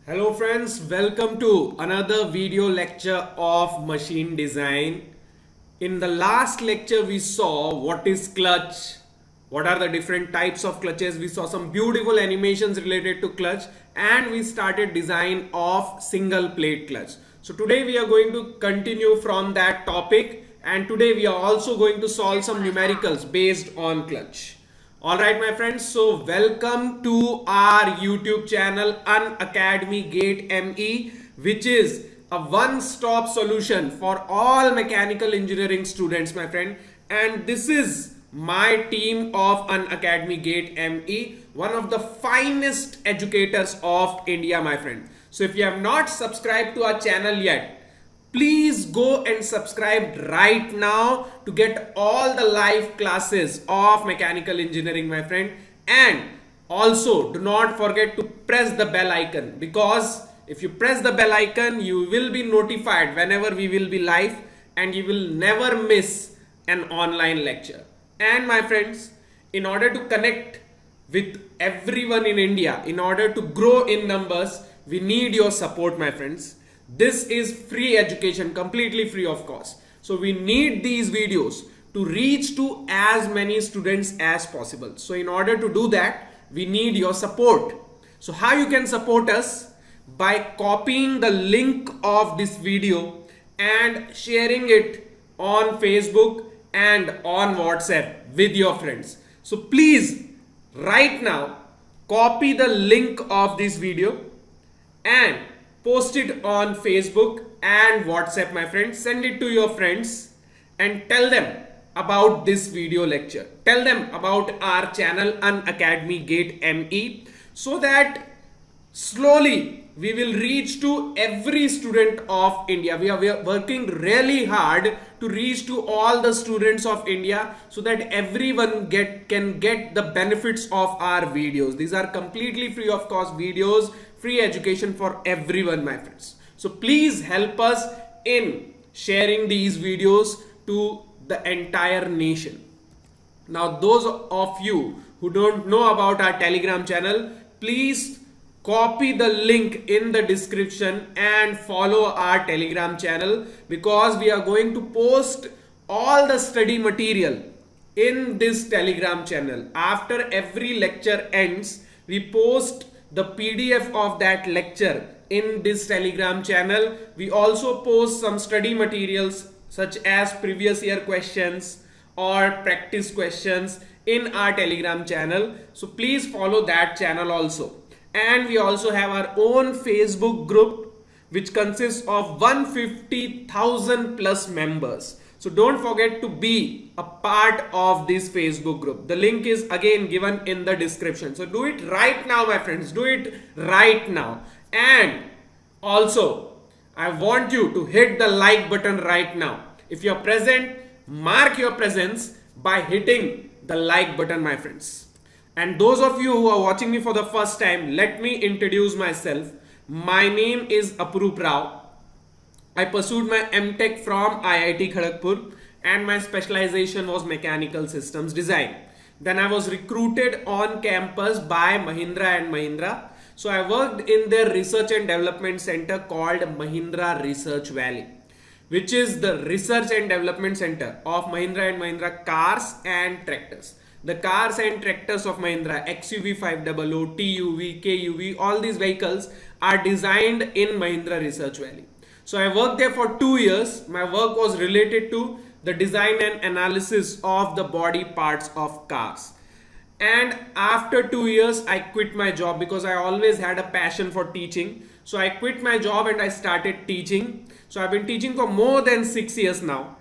Hello friends, welcome to another video lecture of machine design. In the last lecture we saw what is clutch, what are the different types of clutches, we saw some beautiful animations related to clutch and we started design of single plate clutch. So today we are going to continue from that topic and today we are also going to solve some numericals based on clutch. Alright my friends, so welcome to our YouTube channel Unacademy Gate ME, which is a one-stop solution for all mechanical engineering students my friend, and this is my team of Unacademy Gate ME, one of the finest educators of India my friend. So if you have not subscribed to our channel yet, please go and subscribe right now to get all the live classes of mechanical engineering my friend, and also do not forget to press the bell icon, because if you press the bell icon you will be notified whenever we will be live and you will never miss an online lecture. And my friends, in order to connect with everyone in India, in order to grow in numbers, we need your support my friends. This is free education, completely free of cost. So we need these videos to reach to as many students as possible. So in order to do that, we need your support. So how you can support us? By copying the link of this video and sharing it on Facebook and on WhatsApp with your friends. So please right now copy the link of this video and post it on Facebook and WhatsApp my friends. Send it to your friends and tell them about this video lecture. Tell them about our channel Unacademy Gate ME, so that slowly we will reach to every student of India. We are working really hard to reach to all the students of India so that everyone can get the benefits of our videos. These are completely free of cost videos, free education for everyone my friends. So please help us in sharing these videos to the entire nation. Now those of you who don't know about our Telegram channel, please copy the link in the description and follow our Telegram channel, because we are going to post all the study material in this Telegram channel. After every lecture ends, we post the PDF of that lecture in this Telegram channel. We also post some study materials such as previous year questions or practice questions in our Telegram channel. So please follow that channel also. And we also have our own Facebook group which consists of 150,000 plus members. So don't forget to be a part of this Facebook group. The link is again given in the description. So do it right now my friends, do it right now. And also I want you to hit the like button right now. If you're present, mark your presence by hitting the like button my friends. And those of you who are watching me for the first time, let me introduce myself. My name is Aprup Rao. I pursued my MTech from IIT Kharagpur and my specialization was mechanical systems design. Then I was recruited on campus by Mahindra & Mahindra. So I worked in their research and development center called Mahindra Research Valley, which is the research and development center of Mahindra & Mahindra cars and tractors. The cars and tractors of Mahindra, XUV 500, TUV, KUV, all these vehicles are designed in Mahindra Research Valley. So I worked there for 2 years. My work was related to the design and analysis of the body parts of cars. And after 2 years, I quit my job because I always had a passion for teaching. So I quit my job and I started teaching. So I've been teaching for more than 6 years now.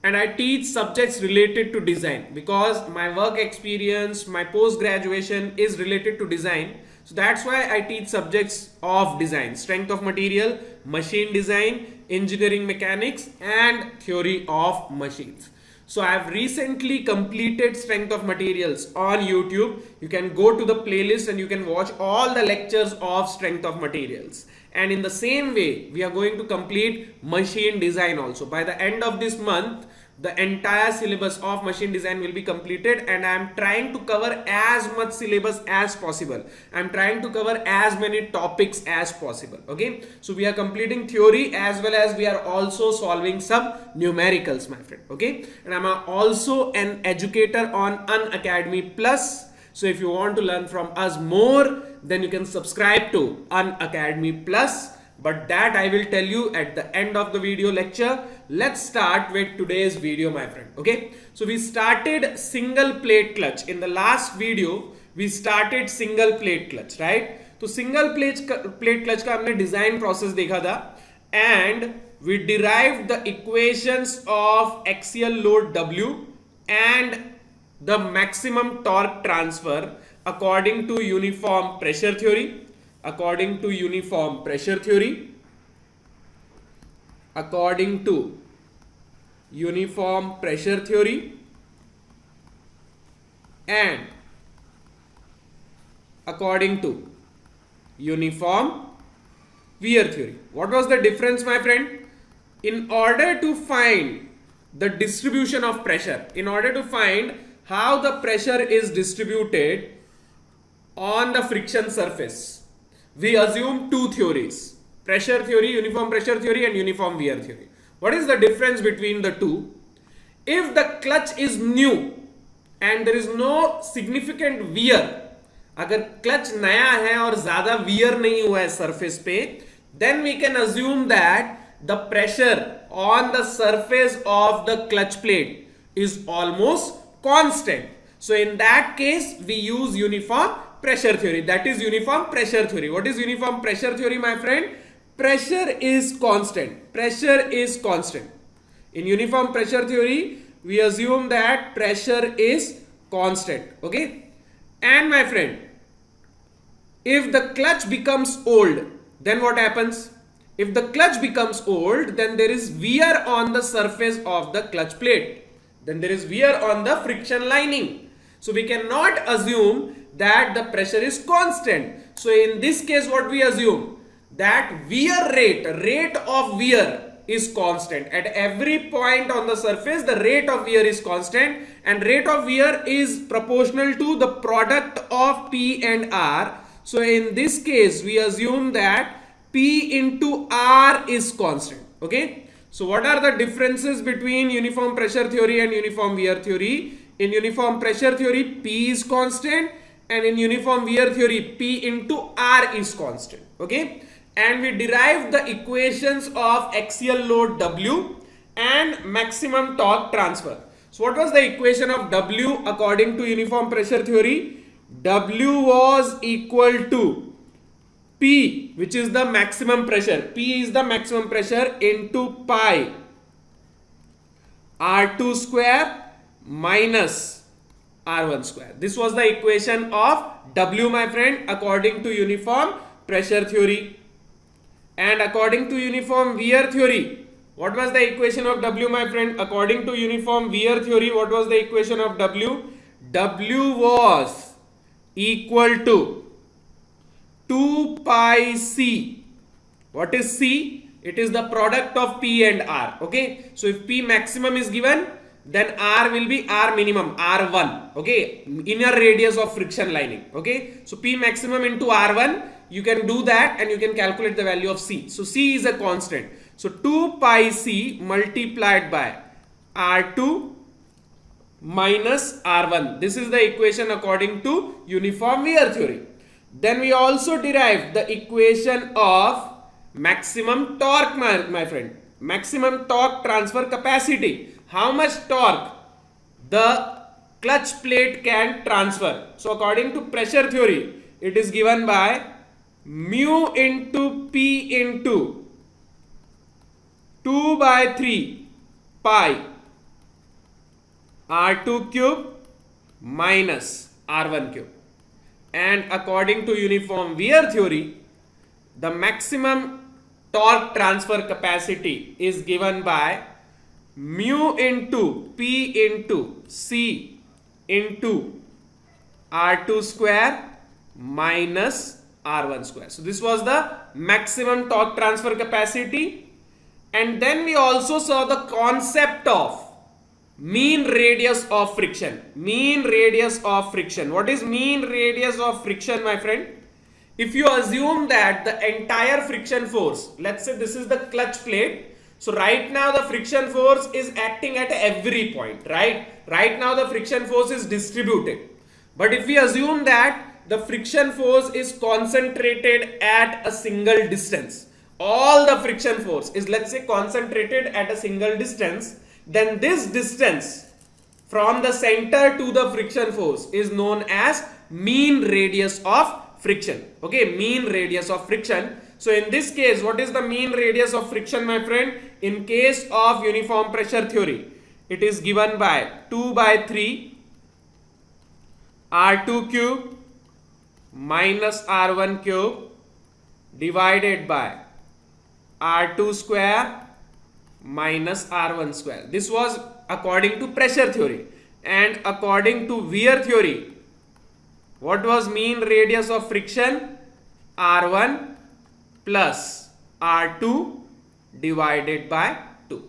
And I teach subjects related to design because my work experience, my post-graduation is related to design. So that's why I teach subjects of design: strength of material, machine design, engineering mechanics, and theory of machines. So I have recently completed strength of materials on YouTube. You can go to the playlist and you can watch all the lectures of strength of materials. And in the same way, we are going to complete machine design also. By the end of this month, the entire syllabus of machine design will be completed, and I am trying to cover as much syllabus as possible. I am trying to cover as many topics as possible. Okay, so we are completing theory as well as we are also solving some numericals, my friend. Okay, and I'm also an educator on Unacademy Plus. So if you want to learn from us more, then you can subscribe to Unacademy Plus. But that I will tell you at the end of the video lecture. Let's start with today's video, my friend. Okay, so we started single plate clutch. In the last video, we started single plate clutch, right? तो single plate clutch का हमने design process देखा था, and we derived the equations of axial load W and the maximum torque transfer according to uniform pressure theory. According to uniform pressure theory, according to uniform pressure theory, and according to uniform wear theory. What was the difference, my friend? In order to find the distribution of pressure, in order to find how the pressure is distributed on the friction surface, we assume two theories: pressure theory, uniform pressure theory, and uniform wear theory. What is the difference between the two? If the clutch is new and there is no significant wear, अगर clutch नया है और ज्यादा wear नहीं हुआ है surface पे, then we can assume that the pressure on the surface of the clutch plate is almost constant. So in that case, we use uniform pressure theory. That is uniform pressure theory. What is uniform pressure theory, my friend? Pressure is constant. Pressure is constant. In uniform pressure theory, we assume that pressure is constant. Okay. And my friend, if the clutch becomes old, then what happens? If the clutch becomes old, then there is wear on the surface of the clutch plate. Then there is wear on the friction lining. So we cannot assume that the pressure is constant. So in this case, what we assume? That wear rate of wear is constant. At every point on the surface, the rate of wear is constant, and rate of wear is proportional to the product of P and R. So in this case, we assume that P into R is constant. Okay. So what are the differences between uniform pressure theory and uniform wear theory? In uniform pressure theory, P is constant, and in uniform wear theory, P into R is constant. Okay. And we derived the equations of axial load W and maximum torque transfer. So what was the equation of W according to uniform pressure theory? W was equal to P, which is the maximum pressure. P is the maximum pressure, into pi R2 square minus R1 square. This was the equation of W, my friend, according to uniform pressure theory. And according to uniform wear theory, what was the equation of W, my friend? According to uniform wear theory, what was the equation of W? W was equal to 2 pi C. What is C? It is the product of P and R. Okay. So if P maximum is given, then R will be R minimum, R1. Okay. Inner radius of friction lining. Okay. So P maximum into R1, you can do that and you can calculate the value of C. So C is a constant. So 2 pi C multiplied by R2 minus R1. This is the equation according to uniform wear theory. Then we also derived the equation of maximum torque, my friend. Maximum torque transfer capacity. How much torque the clutch plate can transfer. So according to pressure theory, it is given by mu into P into 2 by 3 pi R2 cube minus R1 cube. And according to uniform wear theory, the maximum torque transfer capacity is given by mu into P into C into R2 square minus R1 square. So this was the maximum torque transfer capacity. And then we also saw the concept of mean radius of friction. Mean radius of friction. What is mean radius of friction, my friend? If you assume that the entire friction force, let's say this is the clutch plate. So right now the friction force is acting at every point, right? Right now the friction force is distributed. But if we assume that the friction force is concentrated at a single distance, all the friction force is, let's say, concentrated at a single distance, then this distance from the center to the friction force is known as mean radius of friction. Okay, mean radius of friction. So in this case, what is the mean radius of friction, my friend? In case of uniform pressure theory, it is given by 2 by 3 R2 cube minus R1 cube divided by R2 square minus R1 square. This was according to pressure theory. And according to wear theory, what was mean radius of friction? R1 plus R2 divided by 2.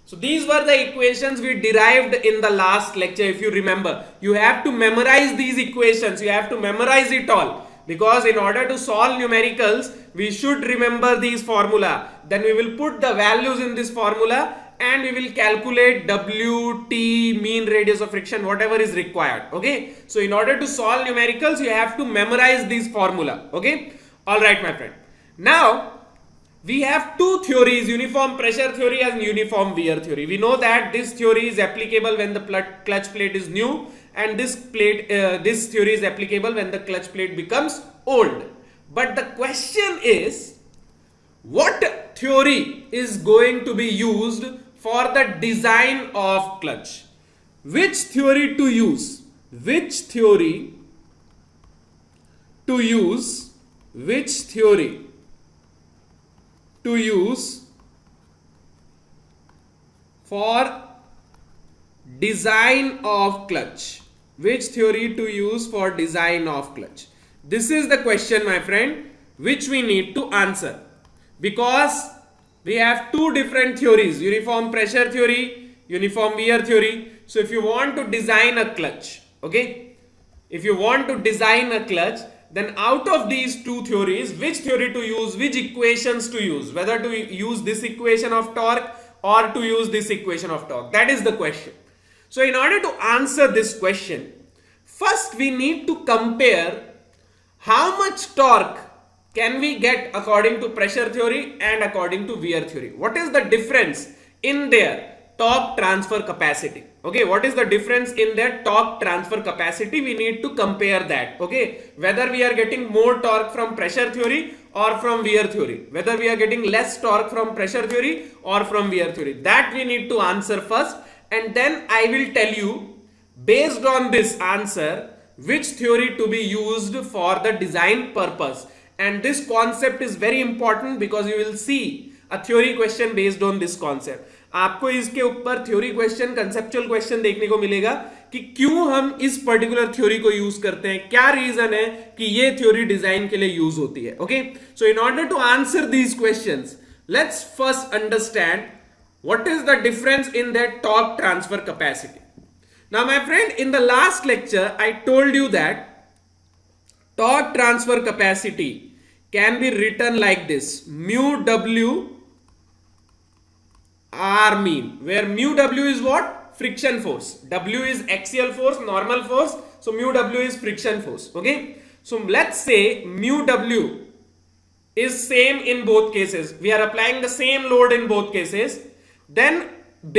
So these were the equations we derived in the last lecture. If you remember, you have to memorize these equations. You have to memorize it all. Because in order to solve numericals, we should remember these formula. Then we will put the values in this formula and we will calculate W, T, mean radius of friction, whatever is required. Okay. So in order to solve numericals, you have to memorize these formula. Okay. Alright, my friend. Now, we have two theories, uniform pressure theory and uniform wear theory. We know that this theory is applicable when the clutch plate is new, and this theory is applicable when the clutch plate becomes old. But the question is, what theory is going to be used for the design of clutch? Which theory to use? Which theory to use? Which theory to use for design of clutch? Which theory to use for design of clutch? This is the question, my friend, which we need to answer, because we have two different theories, uniform pressure theory, uniform wear theory. So if you want to design a clutch, okay, if you want to design a clutch, then out of these two theories, which theory to use, which equations to use, whether to use this equation of torque or to use this equation of torque, that is the question. So in order to answer this question, first we need to compare how much torque can we get according to pressure theory and according to wear theory. What is the difference in their torque transfer capacity? Okay, what is the difference in their torque transfer capacity? We need to compare that. Okay, whether we are getting more torque from pressure theory or from wear theory, whether we are getting less torque from pressure theory or from wear theory, that we need to answer first, and then I will tell you based on this answer which theory to be used for the design purpose. And this concept is very important because you will see a theory question based on this concept. आपको इसके ऊपर theory question, conceptual question देखने को मिलेगा कि क्यों हम इस पर्टिकुलर थ्योरी को यूज करते हैं, क्या रीजन है कि ये थ्योरी डिजाइन के लिए यूज होती है. Okay, so in order to answer these questions, let's first understand what is the difference in that torque transfer capacity. Now my friend, in the last lecture I told you that torque transfer capacity can be written like this: mu w R mean, where mu w is what? Friction force. W is axial force, normal force. So mu w is friction force. Okay. So let's say mu w is same in both cases. We are applying the same load in both cases. Then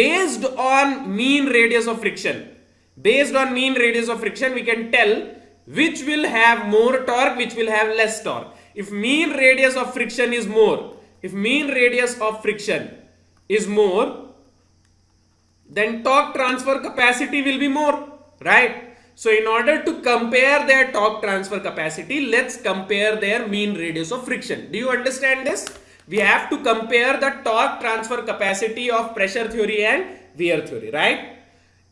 based on mean radius of friction, we can tell which will have more torque, which will have less torque. If mean radius of friction is more, then torque transfer capacity will be more, right? So in order to compare their torque transfer capacity, let's compare their mean radius of friction. Do you understand this? We have to compare the torque transfer capacity of pressure theory and wear theory, right?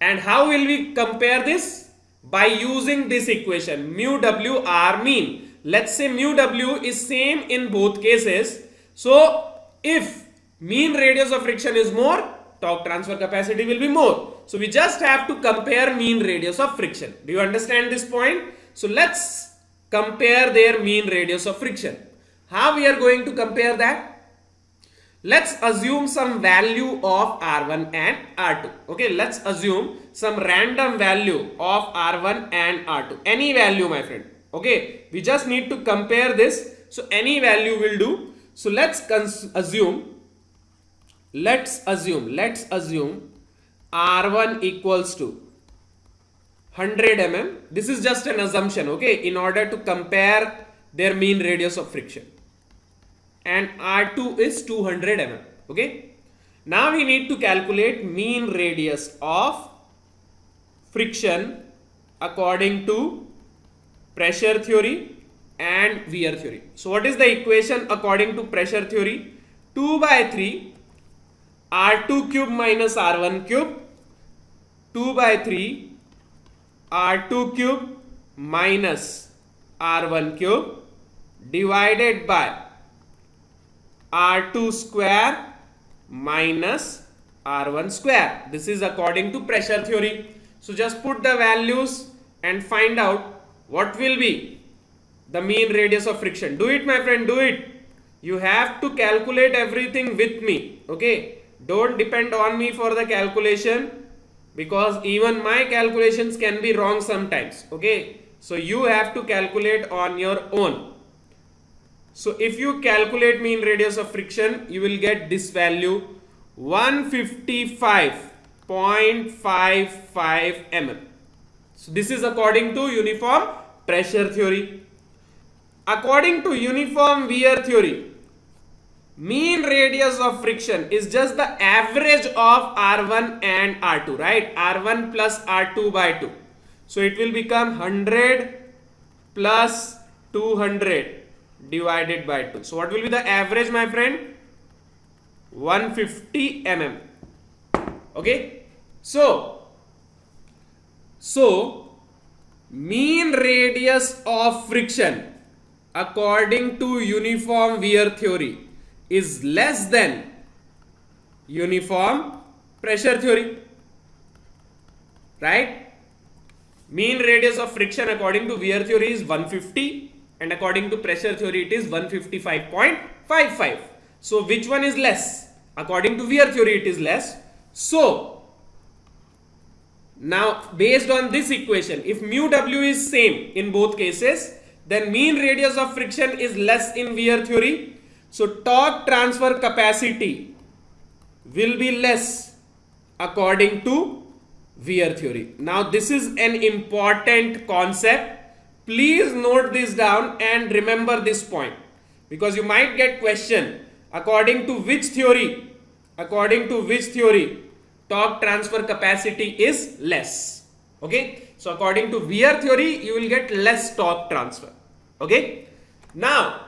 And how will we compare this? By using this equation, mu w R mean. Let's say mu w is same in both cases. So if mean radius of friction is more, torque transfer capacity will be more. So we just have to compare mean radius of friction. Do you understand this point? So let's compare their mean radius of friction. How we are going to compare that? Let's assume some value of R1 and R2. Okay, let's assume some random value of R1 and R2. Any value, my friend. Okay, we just need to compare this. So any value will do. So let's assume R1 equals to 100 mm. This is just an assumption, okay, in order to compare their mean radius of friction. And R2 is 200 mm. Okay. Now we need to calculate mean radius of friction according to pressure theory and wear theory. So what is the equation according to pressure theory? 2 by 3 R2 cube minus R1 cube, 2 by 3 R2 cube minus R1 cube divided by R2 square minus R1 square. This is according to pressure theory. So just put the values and find out what will be the mean radius of friction. Do it, my friend, do it. You have to calculate everything with me. Okay, don't depend on me for the calculation, because even my calculations can be wrong sometimes. Okay, so you have to calculate on your own. So if you calculate mean radius of friction, you will get this value 155.55 mm. So this is according to uniform pressure theory. According to uniform wear theory, mean radius of friction is just the average of R1 and R2, right? R1 plus R2 by 2. So it will become 100 plus 200 divided by 2. So what will be the average, my friend? 150 mm. Okay. So mean radius of friction according to uniform wear theory is less than uniform pressure theory, right? Mean radius of friction according to wear theory is 150 and according to pressure theory it is 155.55. So which one is less? According to wear theory it is less. So now based on this equation, if mu w is same in both cases, then mean radius of friction is less in wear theory. So torque transfer capacity will be less according to wear theory. Now this is an important concept. Please note this down and remember this point, because you might get question according to which theory torque transfer capacity is less. Okay, so according to wear theory you will get less torque transfer. Okay, now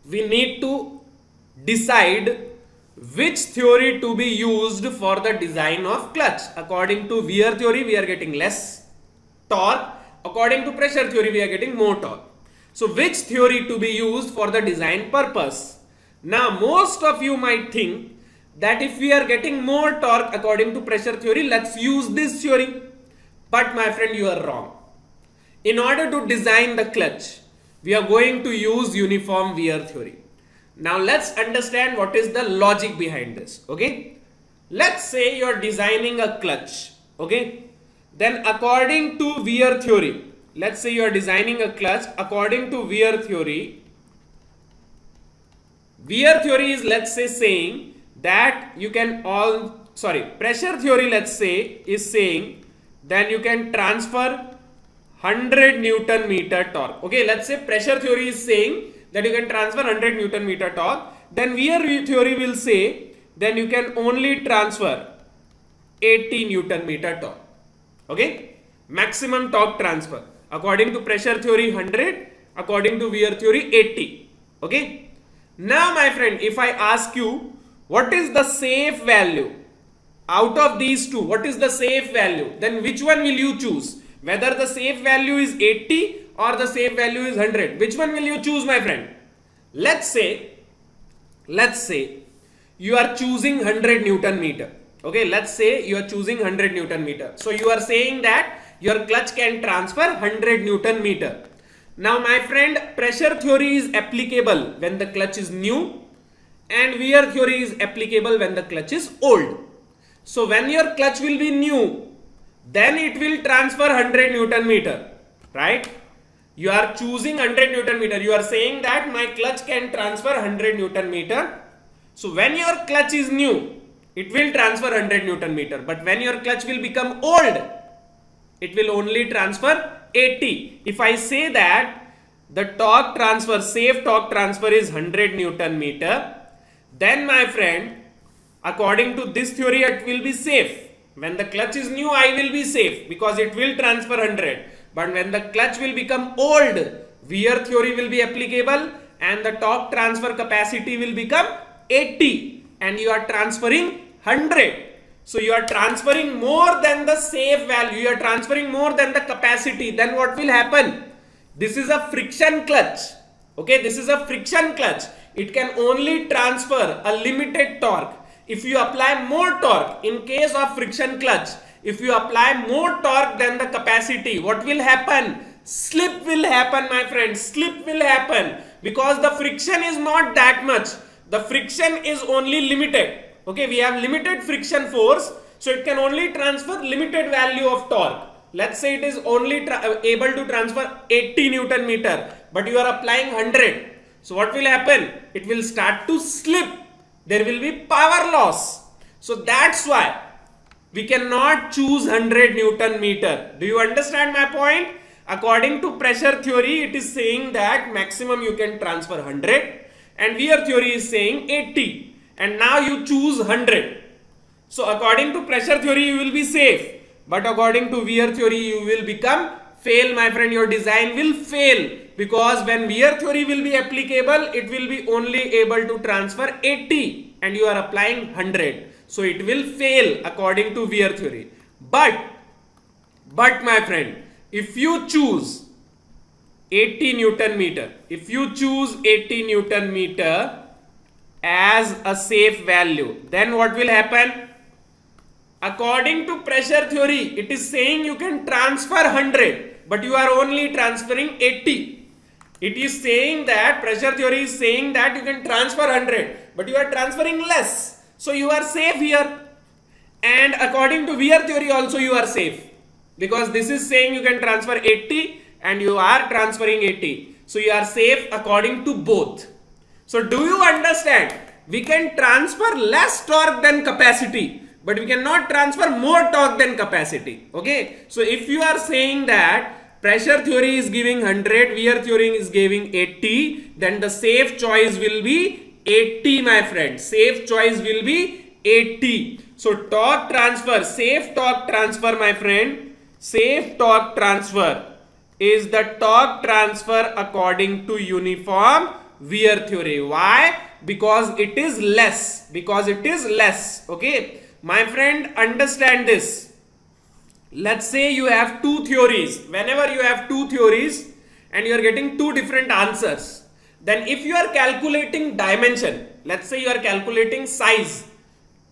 we need to decide which theory to be used for the design of clutch. According to wear theory we are getting less torque, according to pressure theory we are getting more torque. So which theory to be used for the design purpose? Now most of you might think that if we are getting more torque according to pressure theory, let's use this theory. But my friend, you are wrong. In order to design the clutch, we are going to use uniform wear theory. Now let's understand what is the logic behind this. Okay, let's say you are designing a clutch. Okay, then according to wear theory, let's say you are designing a clutch according to wear theory. Wear theory is, let's say, saying that you can pressure theory, let's say, is saying then you can transfer 100 Newton meter torque. Okay, let's say pressure theory is saying that you can transfer 100 Newton meter torque. Then wear theory will say then you can only transfer 80 Newton meter torque. Okay, maximum torque transfer. According to pressure theory 100, according to wear theory 80. Okay, now my friend, if I ask you what is the safe value out of these two, what is the safe value, then which one will you choose? Whether the safe value is 80 or the safe value is 100, which one will you choose, my friend? Let's say you are choosing 100 Newton meter. Okay, let's say you are choosing 100 Newton meter. So you are saying that your clutch can transfer 100 Newton meter. Now my friend, pressure theory is applicable when the clutch is new and wear theory is applicable when the clutch is old. So when your clutch will be new, then it will transfer 100 Newton meter, right? You are choosing 100 Newton meter. You are saying that my clutch can transfer 100 Newton meter. So when your clutch is new, it will transfer 100 Newton meter. But when your clutch will become old, it will only transfer 80. If I say that the torque transfer, safe torque transfer is 100 Newton meter, then my friend, according to this theory, it will be safe. When the clutch is new, I will be safe because it will transfer 100. But when the clutch will become old, wear theory will be applicable and the torque transfer capacity will become 80 and you are transferring 100. So you are transferring more than the safe value, you are transferring more than the capacity. Then what will happen? This is a friction clutch. Okay, this is a friction clutch. It can only transfer a limited torque. If you apply more torque, in case of friction clutch, if you apply more torque than the capacity, what will happen? Slip will happen, my friend. Slip will happen because the friction is not that much. The friction is only limited. Okay, we have limited friction force, so it can only transfer limited value of torque. Let's say it is only able to transfer 80 Newton meter, but you are applying 100. So what will happen? It will start to slip. There will be power loss. So that's why we cannot choose 100 Newton meter. Do you understand my point? According to pressure theory, it is saying that maximum you can transfer 100 and wear theory is saying 80. And now you choose 100. So according to pressure theory, you will be safe. But according to wear theory, you will become fail, my friend. Your design will fail because when wear theory will be applicable, it will be only able to transfer 80 and you are applying 100. So it will fail according to wear theory. But my friend, if you choose 80 Newton meter, if you choose 80 Newton meter as a safe value, then what will happen? According to pressure theory, it is saying you can transfer 100, but you are only transferring 80. It is saying that pressure theory is saying that you can transfer 100, but you are transferring less. So you are safe here. And according to wear theory also you are safe because this is saying you can transfer 80 and you are transferring 80. So you are safe according to both. So do you understand? We can transfer less torque than capacity, but we cannot transfer more torque than capacity. Okay. So if you are saying that pressure theory is giving 100, wear theory is giving 80, then the safe choice will be 80, my friend. Safe choice will be 80. So torque transfer, safe torque transfer, my friend, safe torque transfer is the torque transfer according to uniform wear theory. Why? Because it is less. Because it is less. Okay. My friend, understand this. Let's say you have two theories. Whenever you have two theories and you are getting two different answers, then if you are calculating dimension, let's say you are calculating size,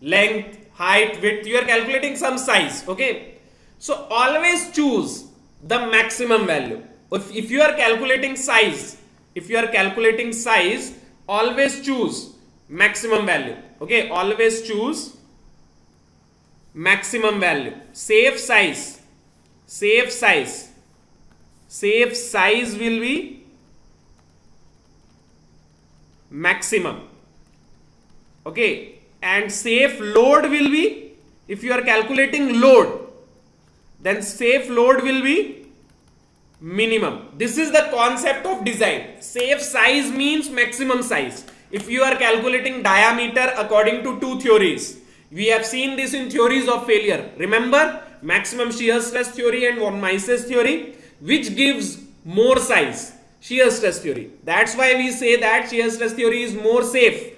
length, height, width, you are calculating some size. Okay. So always choose the maximum value. If you are calculating size, always choose maximum value. Okay. Always choose maximum value. Safe size will be maximum. Okay. And safe load will be, if you are calculating load, then safe load will be minimum. This is the concept of design. Safe size means maximum size. If you are calculating diameter according to two theories, we have seen this in theories of failure. Remember maximum shear stress theory and von Mises theory, which gives more size? Shear stress theory. That's why we say that shear stress theory is more safe.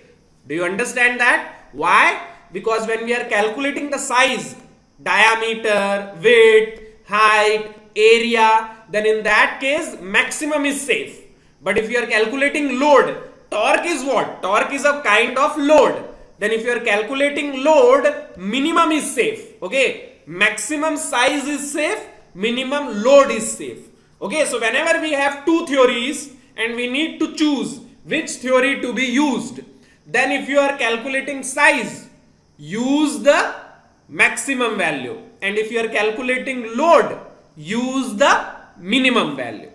Do you understand that? Why? Because when we are calculating the size, diameter, width, height, area, then in that case maximum is safe. But if you are calculating load, torque is what? Torque is a kind of load. then if you are calculating load, minimum is safe. Okay, maximum size is safe, minimum load is safe. Okay, so whenever we have two theories and we need to choose which theory to be used, then if you are calculating size, use the maximum value, and if you are calculating load, use the minimum value.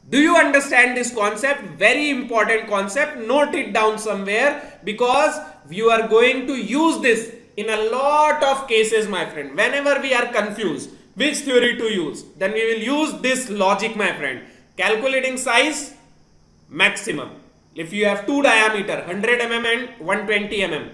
Do you understand this concept? Very important concept. Note it down somewhere, because you are going to use this in a lot of cases, my friend. Whenever we are confused which theory to use, then we will use this logic, my friend. Calculating size, maximum. If you have two diameter, 100 mm and 120 mm,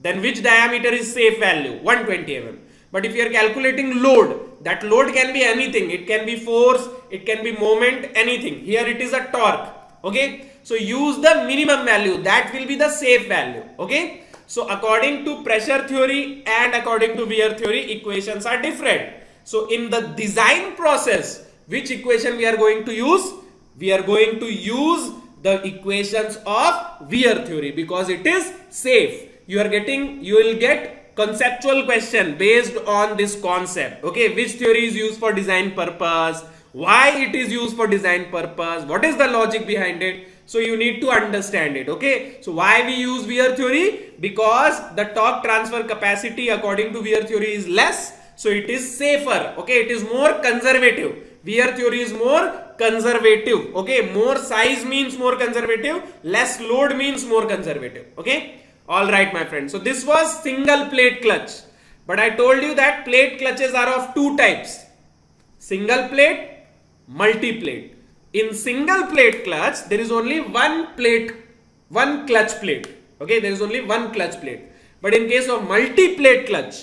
then which diameter is safe value? 120 mm. But if you are calculating load, that load can be anything. It can be force, it can be moment, anything. Here it is a torque. Okay, so use the minimum value. That will be the safe value. Okay, so according to pressure theory and according to wear theory, equations are different. So in the design process, which equation we are going to use? We are going to use the equations of wear theory, because it is safe. You will get conceptual question based on this concept. Okay, which theory is used for design purpose, why it is used for design purpose, what is the logic behind it. So you need to understand it. Okay, so why we use wear theory? Because the torque transfer capacity according to wear theory is less, so it is safer. Okay, it is more conservative. Wear theory is more conservative. Okay, more size means more conservative, less load means more conservative. Okay, all right, my friend. So this was single plate clutch, but I told you that plate clutches are of two types: single plate, multi plate. In single plate clutch, there is only one clutch plate. Okay, there is only one clutch plate. But in case of multi plate clutch,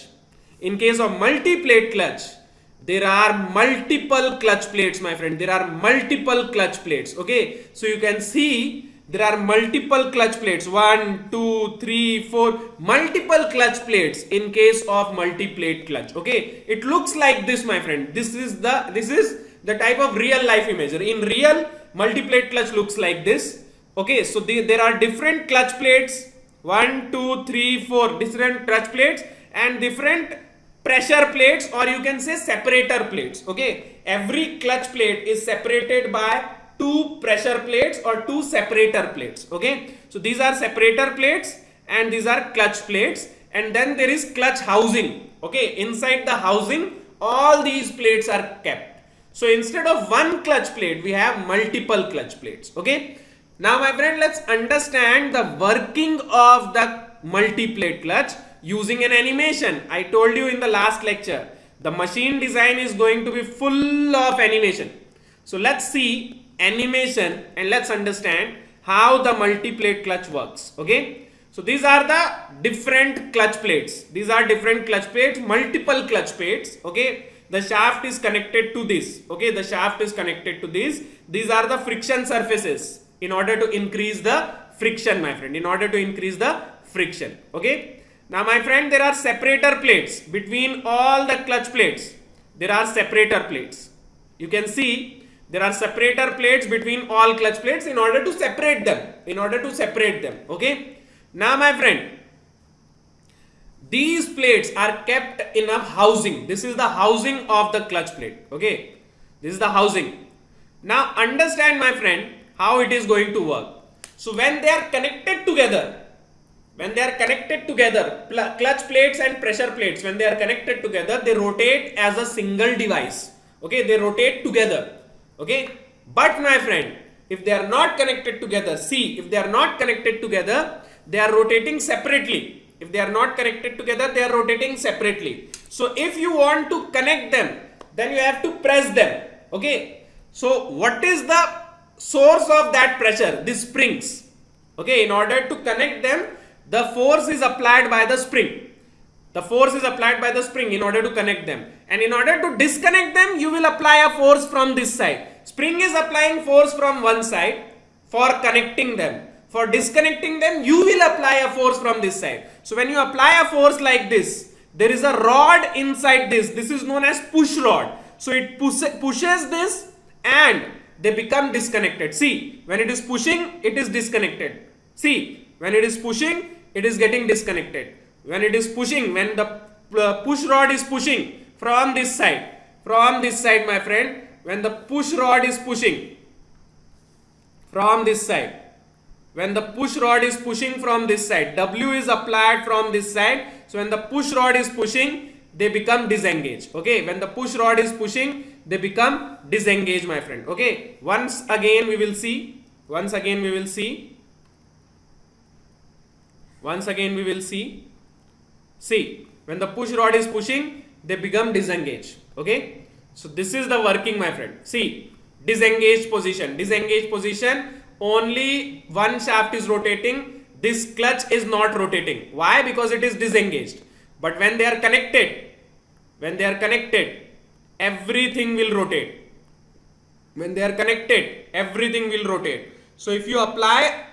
there are multiple clutch plates, my friend. There are multiple clutch plates. Okay, so you can see there are multiple clutch plates. 1, 2, 3, 4. Multiple clutch plates in case of multi-plate clutch. Okay, it looks like this, my friend. This is the type of real life imagery. In real, multi-plate clutch looks like this. Okay, so there are different clutch plates. 1, 2, 3, 4 different clutch plates and different pressure plates, or you can say separator plates. Okay, every clutch plate is separated by two pressure plates or two separator plates. Okay, so these are separator plates and these are clutch plates, and then there is clutch housing. Okay, inside the housing all these plates are kept. So instead of one clutch plate, we have multiple clutch plates. Okay, now my friend, let's understand the working of the multi-plate clutch using an animation. I told you in the last lecture, the machine design is going to be full of animation. So let's see animation and let's understand how the multi-plate clutch works. Okay, so these are the different clutch plates. These are different clutch plates, multiple clutch plates. Okay, the shaft is connected to this. Okay, the shaft is connected to this. These are the friction surfaces in order to increase the friction, my friend, in order to increase the friction. Okay, now my friend, there are separator plates between all the clutch plates. There are separator plates. You can see there are separator plates between all clutch plates in order to separate them. Okay, now my friend, these plates are kept in a housing. This is the housing of the clutch plate. Okay, this is the housing. Now understand, my friend, how it is going to work. So when they are connected together, clutch plates and pressure plates, when they are connected together, they rotate as a single device. Okay, they rotate together. Okay, but my friend, if they are not connected together, see, if they are not connected together, they are rotating separately. If they are not connected together, they are rotating separately. So if you want to connect them, then you have to press them. Okay, so what is the source of that pressure? These springs. Okay, in order to connect them, the force is applied by the spring. The force is applied by the spring in order to connect them. And in order to disconnect them, you will apply a force from this side. Spring is applying force from one side for connecting them. For disconnecting them, you will apply a force from this side. So when you apply a force like this, there is a rod inside this. This is known as push rod. So it pushes this and they become disconnected. See, when it is pushing, it is disconnected. See, when it is pushing, it is getting disconnected. When it is pushing, when the push rod is pushing from this side, my friend, when the push rod is pushing from this side, when the push rod is pushing from this side, W is applied from this side. So when the push rod is pushing, they become disengaged. Okay, when the push rod is pushing, they become disengaged, my friend. Okay, once again we will see. See, when the push rod is pushing, they become disengaged. Okay, so this is the working, my friend. See, disengaged position. Only one shaft is rotating. This clutch is not rotating. Why? Because it is disengaged. But when they are connected, everything will rotate. When they are connected, everything will rotate. So if you apply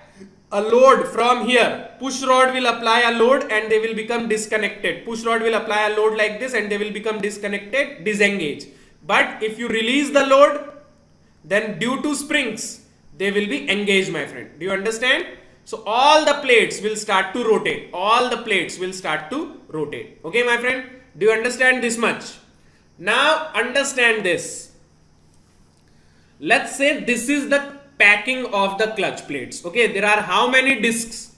a load from here, push rod will apply a load and they will become disconnected. Push rod will apply a load like this and they will become disconnected, disengaged. But if you release the load, then due to springs, they will be engaged, my friend. Do you understand? So all the plates will start to rotate. Okay, my friend? Do you understand this much? Now understand this. Let's say this is the packing of the clutch plates. Okay, there are how many discs?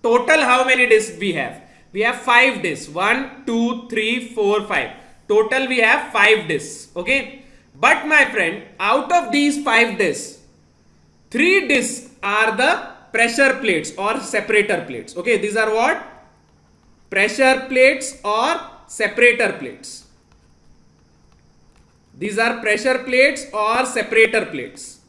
Total how many discs we have? We have 5 discs. 1, 2, 3, 4, 5. Total we have 5 discs. Okay. But my friend, out of these 5 discs, 3 discs are the pressure plates or separator plates. Okay, these are what? Pressure plates or separator plates. These are pressure plates or separator plates.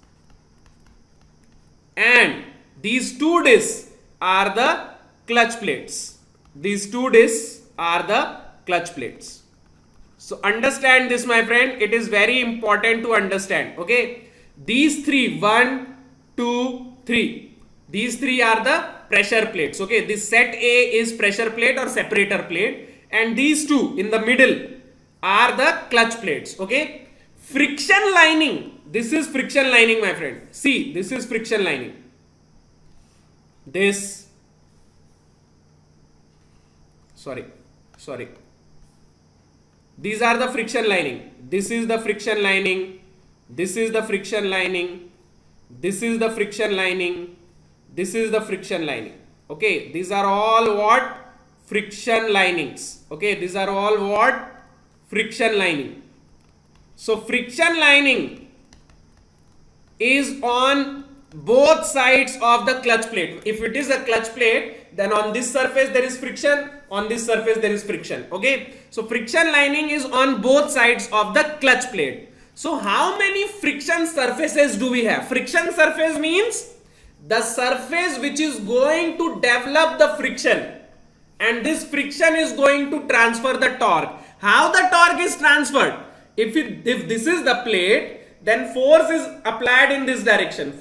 And these 2 discs are the clutch plates. So understand this, my friend. It is very important to understand. Okay. These 3, 1, 2, 3. These 3 are the pressure plates. Okay. This set A is pressure plate or separator plate. And these 2 in the middle are the clutch plates. Okay. Friction lining. This is friction lining, my friend. See, this is friction lining. These are the friction lining. This is the friction lining. This is the friction lining. This is the friction lining. This is the friction lining. Okay. These are all what? Friction linings. Okay. These are all what? Friction lining. So friction lining is on both sides of the clutch plate. If it is a clutch plate, then on this surface there is friction, on this surface there is friction. Okay, so friction lining is on both sides of the clutch plate. So how many friction surfaces do we have? Friction surface means the surface which is going to develop the friction, and this friction is going to transfer the torque. How the torque is transferred? If this is the plate, then force is applied in this direction.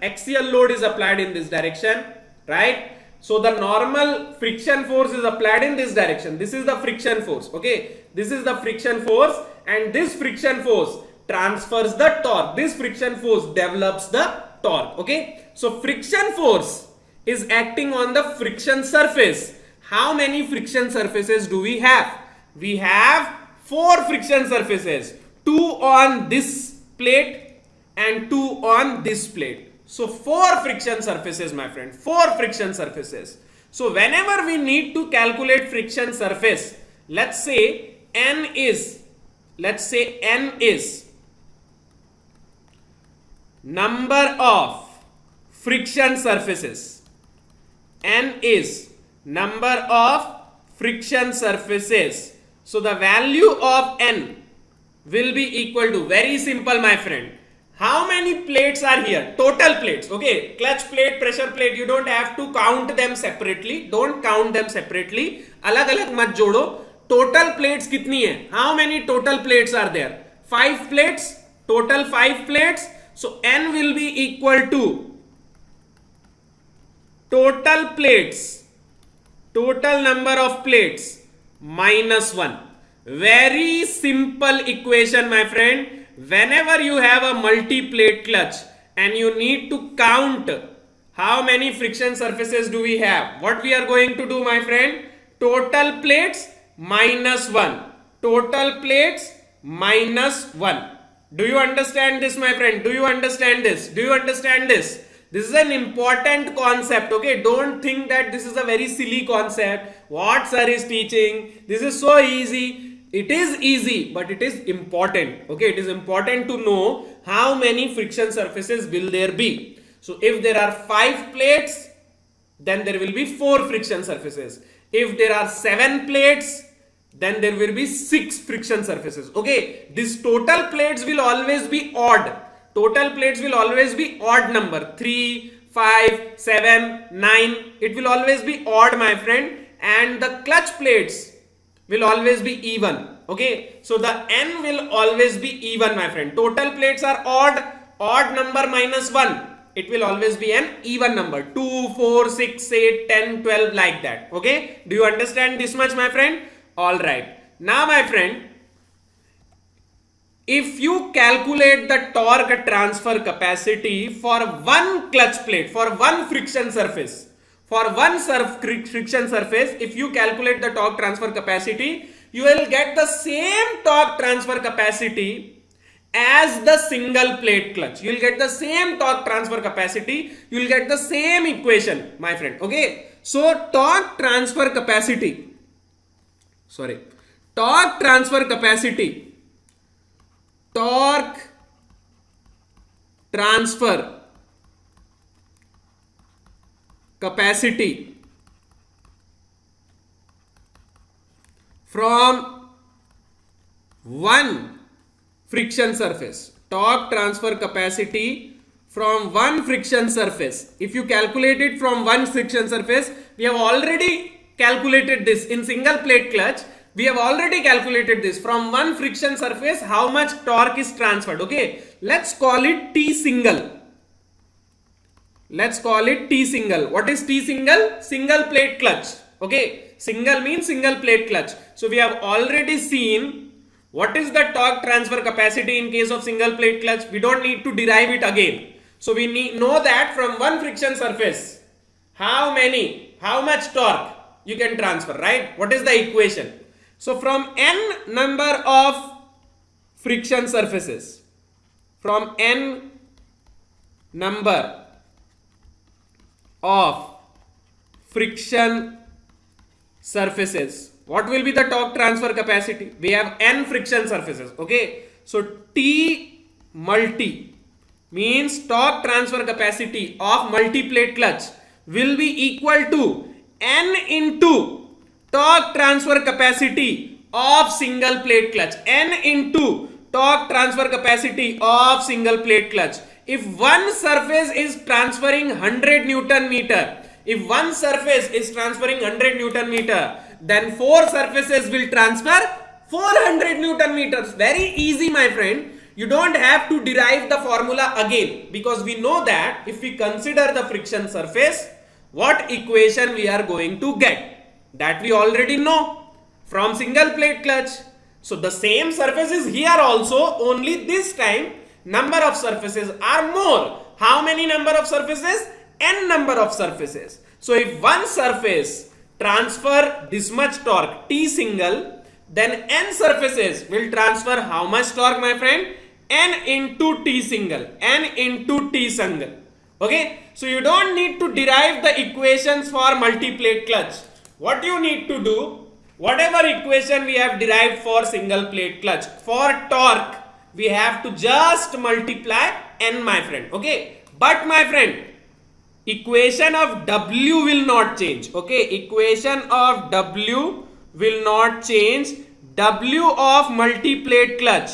Axial load is applied in this direction, right? So the normal friction force is applied in this direction. This is the friction force. Okay, this is the friction force, and this friction force transfers the torque. This friction force develops the torque. Okay, so friction force is acting on the friction surface. How many friction surfaces do we have? We have 4 friction surfaces. 2 on this plate and 2 on this plate. So 4 friction surfaces, my friend. 4 friction surfaces. So whenever we need to calculate friction surface, let's say N is number of friction surfaces. N is number of friction surfaces. So the value of N will be equal to, very simple, my friend. How many plates are here? Total plates. Okay, clutch plate, pressure plate, you don't have to count them separately. Don't count them separately. Alag-alag mat jodo. Total plates kitni hai? How many total plates are there? 5 plates. Total 5 plates. So N will be equal to total plates, total number of plates minus 1. Very simple equation, my friend. Whenever you have a multi-plate clutch and you need to count how many friction surfaces do we have? What we are going to do, my friend? Total plates minus 1. Total plates minus 1. Do you understand this, my friend? Do you understand this? Do you understand this? This is an important concept, okay? Don't think that this is a very silly concept. What sir is teaching? This is so easy. It is easy, but it is important, okay? It is important to know how many friction surfaces will there be. So if there are 5 plates, then there will be 4 friction surfaces. If there are 7 plates, then there will be 6 friction surfaces. Okay, this total plates will always be odd. Total plates will always be odd number. 3, 5, 7, 9. It will always be odd, my friend. And the clutch plates will always be even. Okay, so the N will always be even, my friend. Total plates are odd. Odd number minus 1. It will always be an even number. 2, 4, 6, 8, 10, 12, like that. Okay, do you understand this much, my friend? Alright. Now, my friend, if you calculate the torque transfer capacity for one clutch plate, for one friction surface, friction surface, if you calculate the torque transfer capacity, you will get the same torque transfer capacity as the single plate clutch. You will get the same torque transfer capacity. You will get the same equation, my friend. Okay. So, torque transfer capacity. Torque transfer capacity. Torque transfer capacity from one friction surface. Torque transfer capacity from one friction surface. If you calculate it from one friction surface, we have already calculated this in single plate clutch. We have already calculated this from one friction surface, how much torque is transferred. Okay, let's call it T single. Let's call it T single. What is T single? Single plate clutch. Okay, single means single plate clutch. So we have already seen what is the torque transfer capacity in case of single plate clutch. We don't need to derive it again. So we know that from one friction surface, how much torque you can transfer, right? What is the equation? So from n number of friction surfaces, from n number of friction surfaces, what will be the torque transfer capacity? We have n friction surfaces. Okay, so T multi means torque transfer capacity of multi-plate clutch will be equal to n into torque transfer capacity of single plate clutch. N into torque transfer capacity of single plate clutch. If one surface is transferring 100 Newton meter, if one surface is transferring 100 Newton meter, then 4 surfaces will transfer 400 Newton meters. Very easy, my friend. You don't have to derive the formula again, because we know that if we consider the friction surface, what equation we are going to get. That we already know from single plate clutch. So the same surface is here also, only this time number of surfaces are more. How many number of surfaces? N number of surfaces. So if one surface transfer this much torque, T single, then N surfaces will transfer how much torque, my friend? N into T single. N into T single. Okay. So you don't need to derive the equations for multi-plate clutch. What you need to do, whatever equation we have derived for single plate clutch, for torque, we have to just multiply N, my friend. Okay. But my friend, equation of W will not change. Okay. Equation of W will not change. W of multi-plate clutch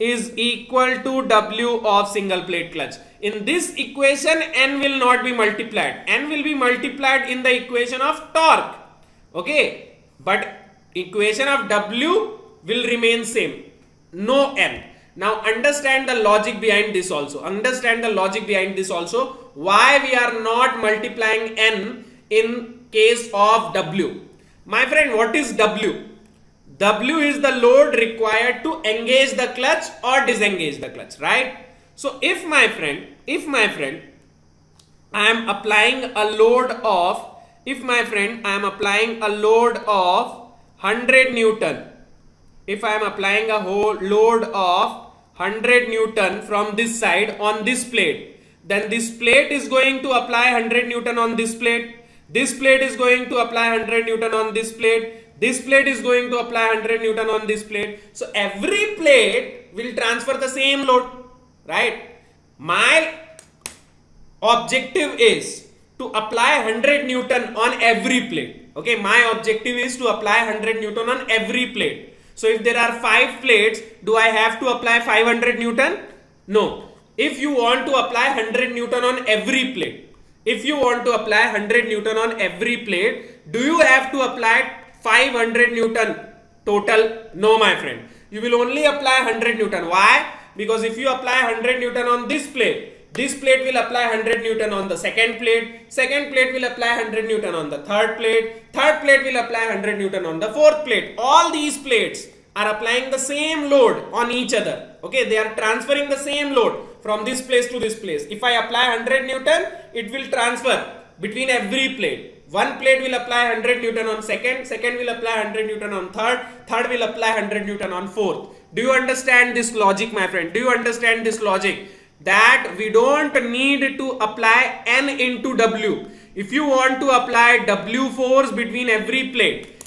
is equal to W of single plate clutch. In this equation, N will not be multiplied. N will be multiplied in the equation of torque. Okay, but equation of W will remain same. No N. Now understand the logic behind this also. Understand the logic behind this also. Why we are not multiplying N in case of W. My friend, what is W? W is the load required to engage the clutch or disengage the clutch, right? So if my friend, I am applying a load of, if my friend, I am applying a load of 100 Newton. If I am applying a whole load of 100 Newton from this side on this plate, then this plate is going to apply 100 Newton on this plate. This plate is going to apply 100 Newton on this plate. This plate is going to apply 100 Newton on this plate. So every plate will transfer the same load, right? My objective is to apply 100 Newton on every plate. Okay, my objective is to apply 100 Newton on every plate. So if there are 5 plates, do I have to apply 500 Newton? No. If you want to apply 100 Newton on every plate, if you want to apply 100 Newton on every plate, do you have to apply 500 Newton total? No, my friend. You will only apply 100 Newton. Why? Because if you apply 100 Newton on this plate will apply 100 Newton on the second plate will apply 100 Newton on the third plate will apply 100 Newton on the fourth plate. All these plates are applying the same load on each other. Okay, they are transferring the same load from this place to this place. If I apply 100 Newton, it will transfer between every plate. One plate will apply 100 Newton on second will apply 100 Newton on third will apply 100 Newton on fourth. Do you understand this logic, my friend? Do you understand this logic? That we don't need to apply N into W. If you want to apply W force between every plate,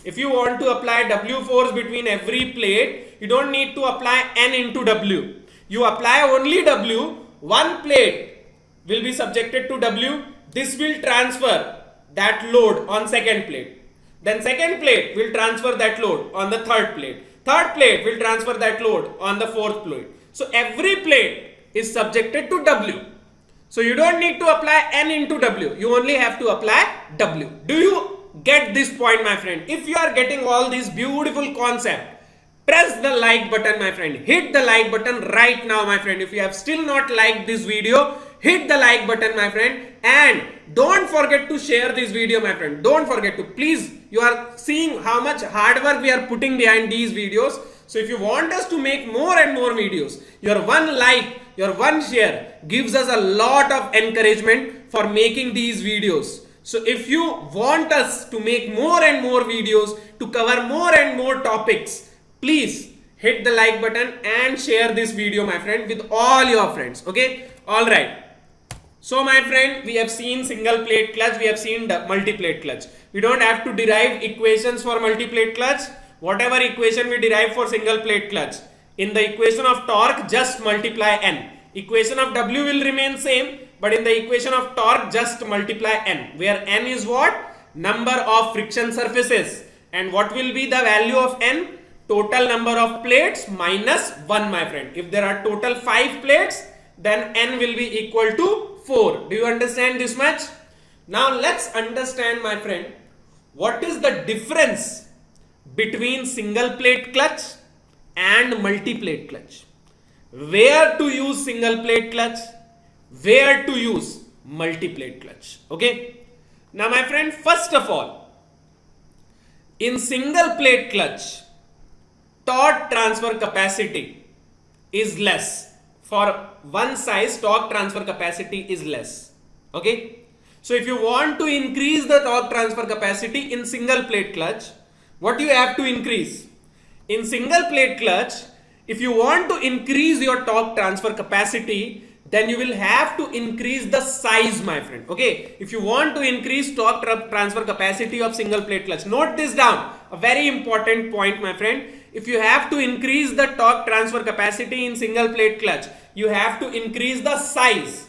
you don't need to apply N into W. You apply only W. One plate will be subjected to W. This will transfer that load on second plate. Then second plate will transfer that load on the third plate. Third plate will transfer that load on the fourth plate. So every plate is subjected to W. So you don't need to apply N into W. You only have to apply W. Do you get this point, my friend? If you are getting all these beautiful concepts, press the like button, my friend. Hit the like button right now, my friend. If you have still not liked this video, hit the like button, my friend. And don't forget to share this video, my friend. Don't forget to. Please, you are seeing how much hard work we are putting behind these videos. So if you want us to make more and more videos, your one like, your one share gives us a lot of encouragement for making these videos. So if you want us to make more and more videos, to cover more and more topics, please hit the like button and share this video, my friend, with all your friends. Okay, all right. So my friend, we have seen single plate clutch, we have seen the multi-plate clutch. We don't have to derive equations for multi-plate clutch. Whatever equation we derive for single plate clutch, in the equation of torque, just multiply N. Equation of W will remain same, but in the equation of torque, just multiply N, where N is what? Number of friction surfaces. And what will be the value of N? Total number of plates minus 1, my friend. If there are total 5 plates, then N will be equal to 4. Do you understand this much? Now let's understand, my friend, what is the difference between single plate clutch and multi-plate clutch. Where to use single plate clutch, where to use multi-plate clutch. Okay. Now my friend, first of all, in single plate clutch, torque transfer capacity is less. For one size, torque transfer capacity is less. Okay. So if you want to increase the torque transfer capacity in single plate clutch, what you have to increase? In single plate clutch, if you want to increase your torque transfer capacity, then you will have to increase the size, my friend. Okay. If you want to increase torque transfer capacity of single plate clutch, note this down. A very important point, my friend. If you have to increase the torque transfer capacity in single plate clutch, you have to increase the size.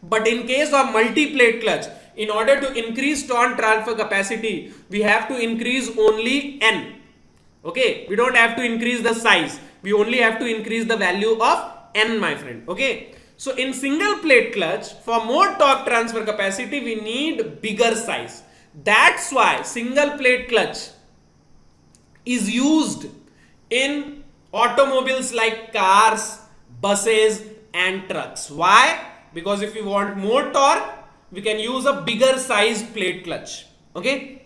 But in case of multi-plate clutch, in order to increase torque transfer capacity, we have to increase only N. Okay, we don't have to increase the size. We only have to increase the value of N, my friend. Okay, so in single plate clutch, for more torque transfer capacity, we need bigger size. That's why single plate clutch is used in automobiles like cars, buses and trucks. Why? Because if we want more torque, we can use a bigger size plate clutch. Okay.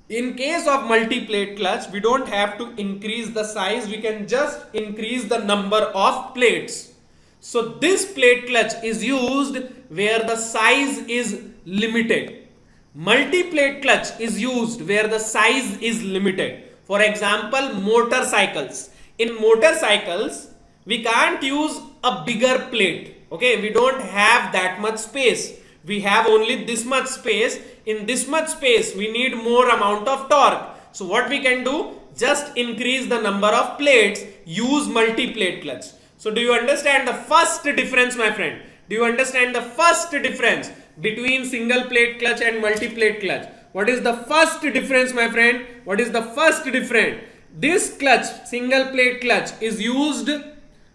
In case of multi-plate clutch, we don't have to increase the size. We can just increase the number of plates. So this plate clutch is used where the size is limited. Multi-plate clutch is used where the size is limited. For example, motorcycles. In motorcycles, we can't use a bigger plate. Okay, we don't have that much space. We have only this much space. In this much space, we need more amount of torque. So what we can do? Just increase the number of plates, use multi-plate clutch. So do you understand the first difference, my friend? Do you understand the first difference between single plate clutch and multi-plate clutch? What is the first difference, my friend? What is the first difference? This clutch, single plate clutch, is used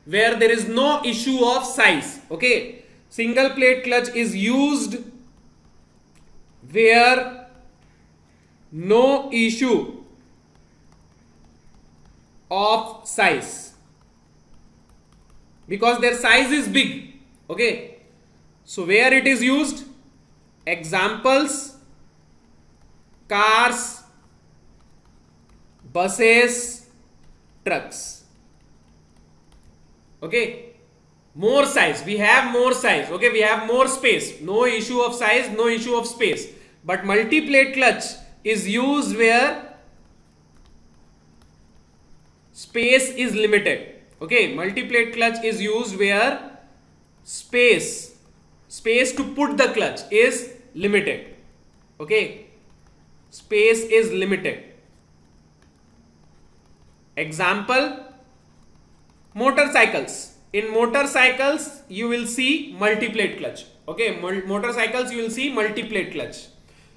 where there is no issue of size. Okay, single plate clutch is used where no issue of size, because their size is big. Okay, so where it is used? Examples: cars, buses, trucks. Okay, more size, we have more size. Okay, we have more space, no issue of size, no issue of space. But multi-plate clutch is used where space is limited. Okay, multi-plate clutch is used where space to put the clutch is limited. Okay, space is limited. Example: motorcycles. In motorcycles you will see multi-plate clutch. Okay, motorcycles you will see multi-plate clutch.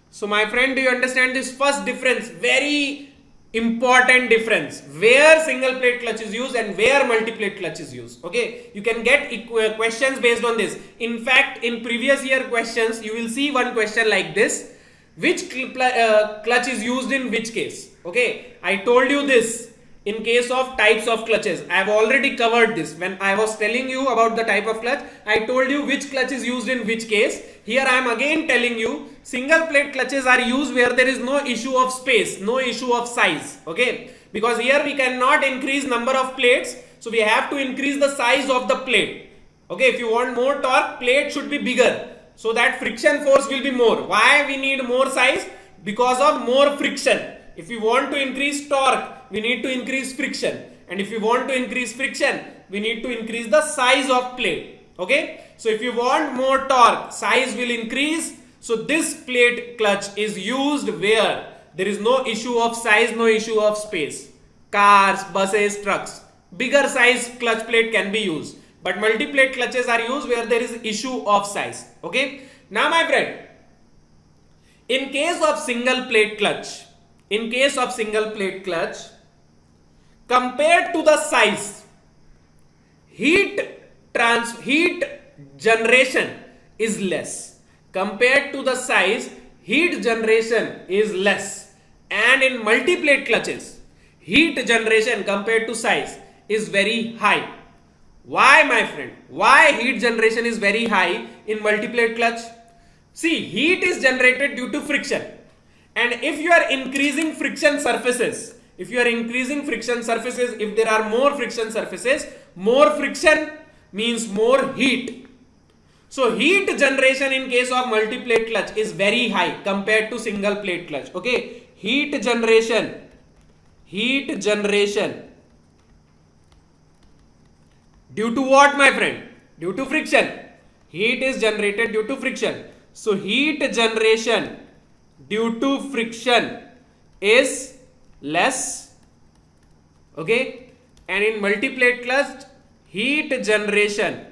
So my friend, do you understand this first difference? Very important difference, where single plate clutch is used and where multi-plate clutch is used. Okay, you can get questions based on this. In fact, in previous year questions you will see one question like this: which clutch is used in which case? Okay, I told you this in case of types of clutches. I have already covered this. When I was telling you about the type of clutch, I told you which clutch is used in which case. Here I am again telling you single plate clutches are used where there is no issue of space, no issue of size. Okay, because here we cannot increase number of plates, so we have to increase the size of the plate. Okay, if you want more torque, plate should be bigger, so that friction force will be more. Why we need more size? Because of more friction. If you want to increase torque, we need to increase friction, and if you want to increase friction, we need to increase the size of plate. Okay, so if you want more torque, size will increase. So this plate clutch is used where there is no issue of size, no issue of space. Cars, buses, trucks, bigger size clutch plate can be used, but multi-plate clutches are used where there is issue of size. Okay, now my friend, in case of single plate clutch, compared to the size, heat generation is less. Compared to the size, heat generation is less. And in multi-plate clutches, heat generation compared to size is very high. Why, my friend? Why heat generation is very high in multi-plate clutch? See, heat is generated due to friction. And if you are increasing friction surfaces, if there are more friction surfaces, more friction means more heat. So heat generation in case of multi-plate clutch is very high compared to single plate clutch. Okay, heat generation due to what, my friend? Due to friction. Heat is generated due to friction. So heat generation due to friction is less. Okay, and in multi-plate clutch, heat generation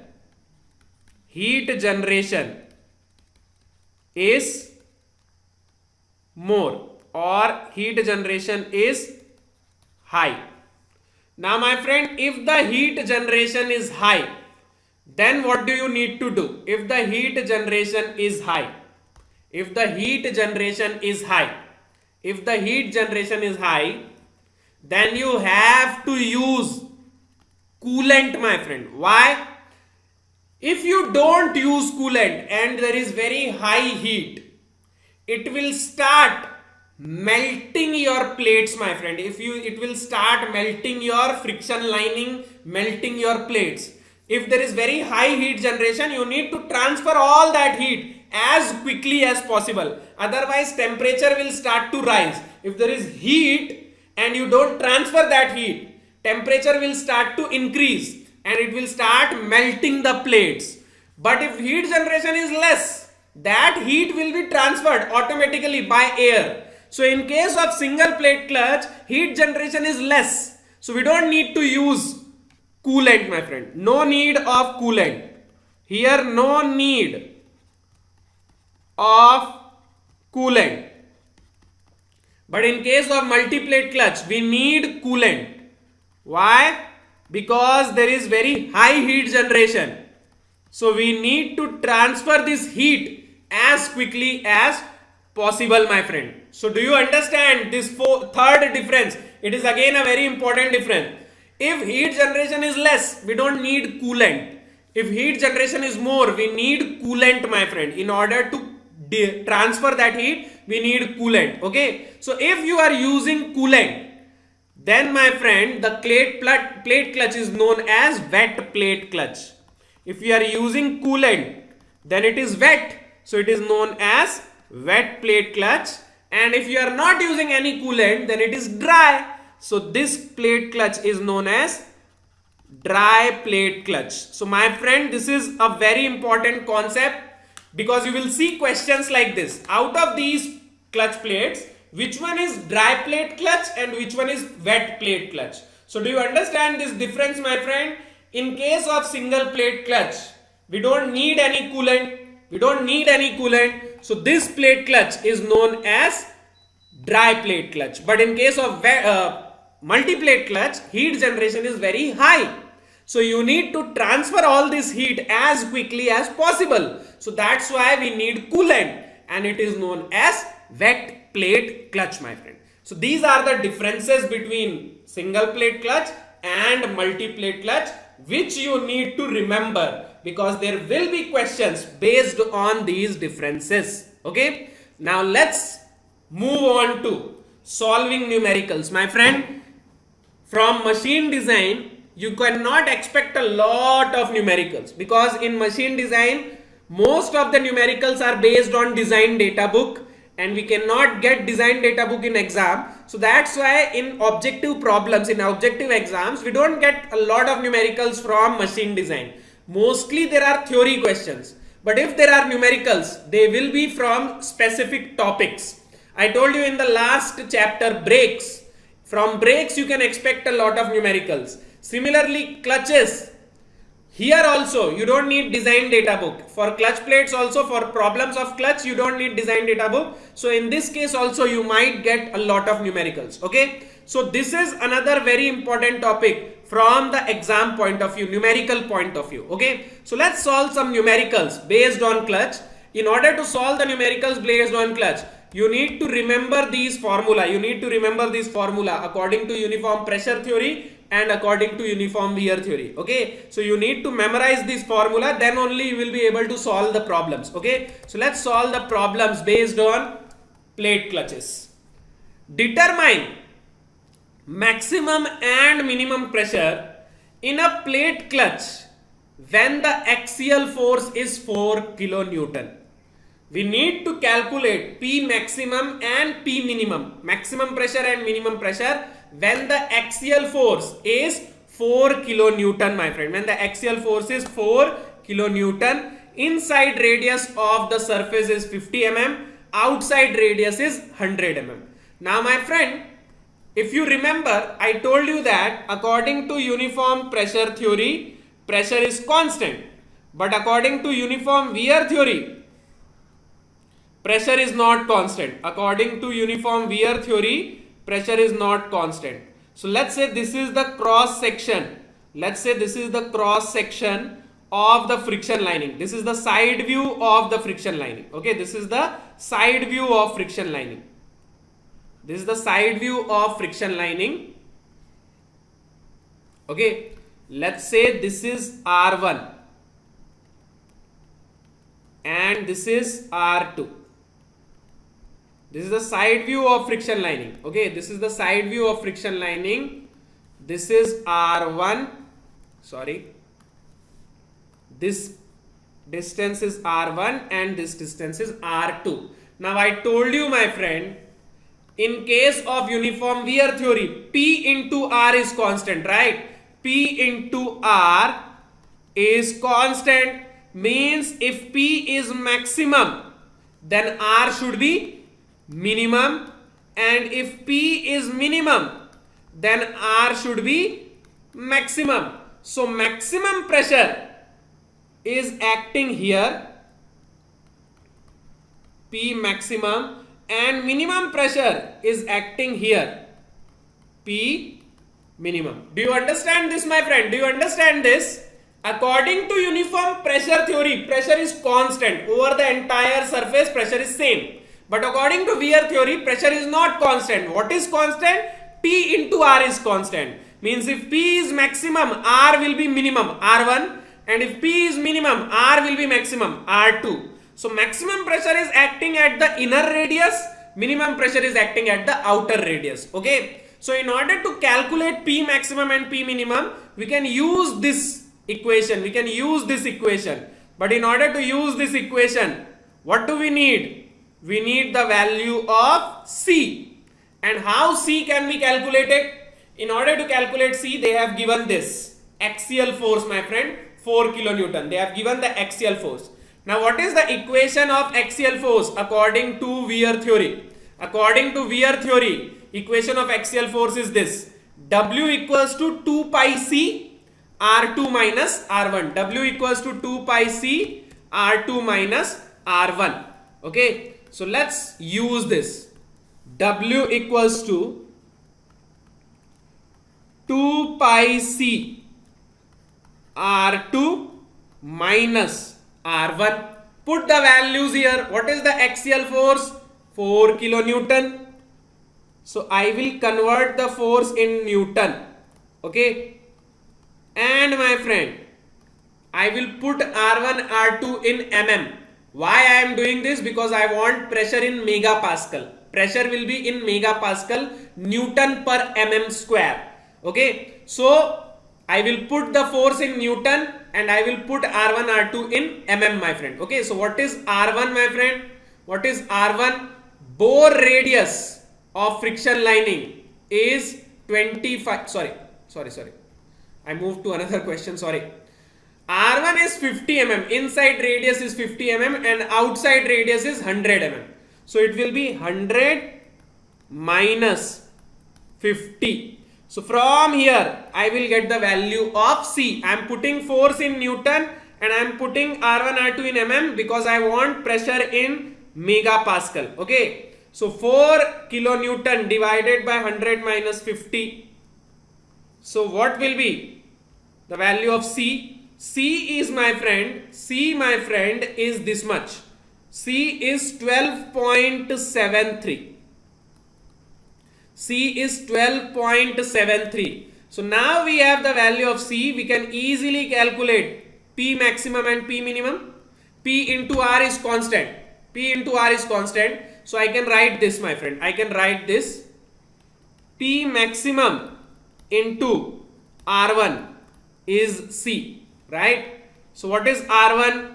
is more, or heat generation is high. Now my friend, if the heat generation is high, then what do you need to do? If the heat generation is high, then you have to use coolant, my friend. Why? If you don't use coolant and there is very high heat, it will start melting your plates, my friend. It will start melting your friction lining, melting your plates. If there is very high heat generation, you need to transfer all that heat as quickly as possible. Otherwise, temperature will start to rise. If there is heat and you don't transfer that heat, temperature will start to increase and it will start melting the plates. But if heat generation is less, that heat will be transferred automatically by air. So in case of single plate clutch, heat generation is less. So we don't need to use coolant, my friend. No need of coolant. Here no need of coolant. But in case of multi-plate clutch, we need coolant. Why? Because there is very high heat generation. So we need to transfer this heat as quickly as possible, my friend. So do you understand this third difference? It is again a very important difference. If heat generation is less, we don't need coolant. If heat generation is more, we need coolant, my friend. In order to transfer that heat, we need coolant. Okay. So if you are using coolant, then my friend, the plate clutch is known as wet plate clutch. If you are using coolant, then it is wet. So it is known as wet plate clutch. And if you are not using any coolant, then it is dry. So this plate clutch is known as dry plate clutch. So my friend, this is a very important concept because you will see questions like this. Out of these clutch plates, which one is dry plate clutch and which one is wet plate clutch? So do you understand this difference, my friend? In case of single plate clutch, we don't need any coolant. We don't need any coolant. So this plate clutch is known as dry plate clutch. But in case of multi-plate clutch, heat generation is very high. So you need to transfer all this heat as quickly as possible. So that's why we need coolant, and it is known as wet plate clutch, my friend. So these are the differences between single plate clutch and multi-plate clutch, which you need to remember because there will be questions based on these differences. Okay. Now let's move on to solving numericals, my friend. From machine design, you cannot expect a lot of numericals because in machine design, most of the numericals are based on design data book, and we cannot get design data book in exam. So that's why in objective problems, in objective exams, we don't get a lot of numericals from machine design. Mostly there are theory questions. But if there are numericals, they will be from specific topics. I told you in the last chapter, brakes. From brakes, you can expect a lot of numericals. Similarly, clutches. Here also, you don't need design data book. For clutch plates also, for problems of clutch, you don't need design data book. So in this case also, you might get a lot of numericals. Okay. So this is another very important topic from the exam point of view, numerical point of view. Okay. So let's solve some numericals based on clutch. In order to solve the numericals based on clutch, you need to remember these formula. You need to remember this formula according to uniform pressure theory and according to uniform wear theory. Okay. So you need to memorize this formula, then only you will be able to solve the problems. Okay. So let's solve the problems based on plate clutches. Determine maximum and minimum pressure in a plate clutch when the axial force is 4 kilonewton. We need to calculate P maximum and P minimum, maximum pressure and minimum pressure when the axial force is 4 kilonewton, my friend. When the axial force is 4 kilonewton, inside radius of the surface is 50 mm, outside radius is 100 mm. Now, my friend, if you remember, I told you that according to uniform pressure theory, pressure is constant. But according to uniform wear theory, pressure is not constant. According to uniform wear theory, pressure is not constant. So let's say this is the cross section. Let's say this is the cross section of the friction lining. This is the side view of the friction lining. Okay, this is the side view of friction lining. This is the side view of friction lining. Okay, let's say this is R1 and this is R2. This is the side view of friction lining. Okay, this is the side view of friction lining. This is R1. Sorry. This distance is R1 and this distance is R2. Now I told you, my friend, in case of uniform wear theory, P into R is constant, right? P into R is constant, means if P is maximum, then R should be minimum, and if P is minimum, then R should be maximum. So maximum pressure is acting here, P maximum, and minimum pressure is acting here, P minimum. Do you understand this, my friend? Do you understand this? According to uniform pressure theory, pressure is constant over the entire surface, pressure is same. But according to wear theory, pressure is not constant. What is constant? P into R is constant. Means if P is maximum, R will be minimum, R1, and if P is minimum, R will be maximum, R2. So maximum pressure is acting at the inner radius, minimum pressure is acting at the outer radius. Okay. So in order to calculate P maximum and P minimum, we can use this equation. We can use this equation. But in order to use this equation, what do we need? We need the value of C. And how C can be calculated? In order to calculate C, they have given this axial force, my friend, 4 kilonewton. They have given the axial force. Now what is the equation of axial force according to wear theory? According to wear theory, equation of axial force is this: W equals to 2 pi C R2 minus R1. W equals to 2 pi C R2 minus R1. Okay. So let's use this. W equals to 2 pi C R2 minus R1. Put the values here. What is the axial force? 4 kilonewton. So I will convert the force in Newton. Okay. And my friend, I will put R1, R2 in mm. Why I am doing this? Because I want pressure in megapascal. Pressure will be in megapascal, Newton per mm square. Okay. So I will put the force in Newton and I will put R1, R2 in mm, my friend. Okay. So what is R1, my friend? What is R1? Bore radius of friction lining is 25. Sorry. I moved to another question. Sorry. R1 is 50 mm. Inside radius is 50 mm and outside radius is 100 mm. So it will be 100 minus 50. So from here I will get the value of C. I am putting force in Newton and I am putting R1, R2 in mm because I want pressure in megapascal. Okay. So 4 kilonewton divided by 100 minus 50. So what will be the value of C? C is, my friend, is this much. C is 12.73. C is 12.73. So now we have the value of C. We can easily calculate P maximum and P minimum. P into R is constant. P into R is constant. So I can write this, my friend. I can write this. P maximum into R1 is C. Right? So what is R1?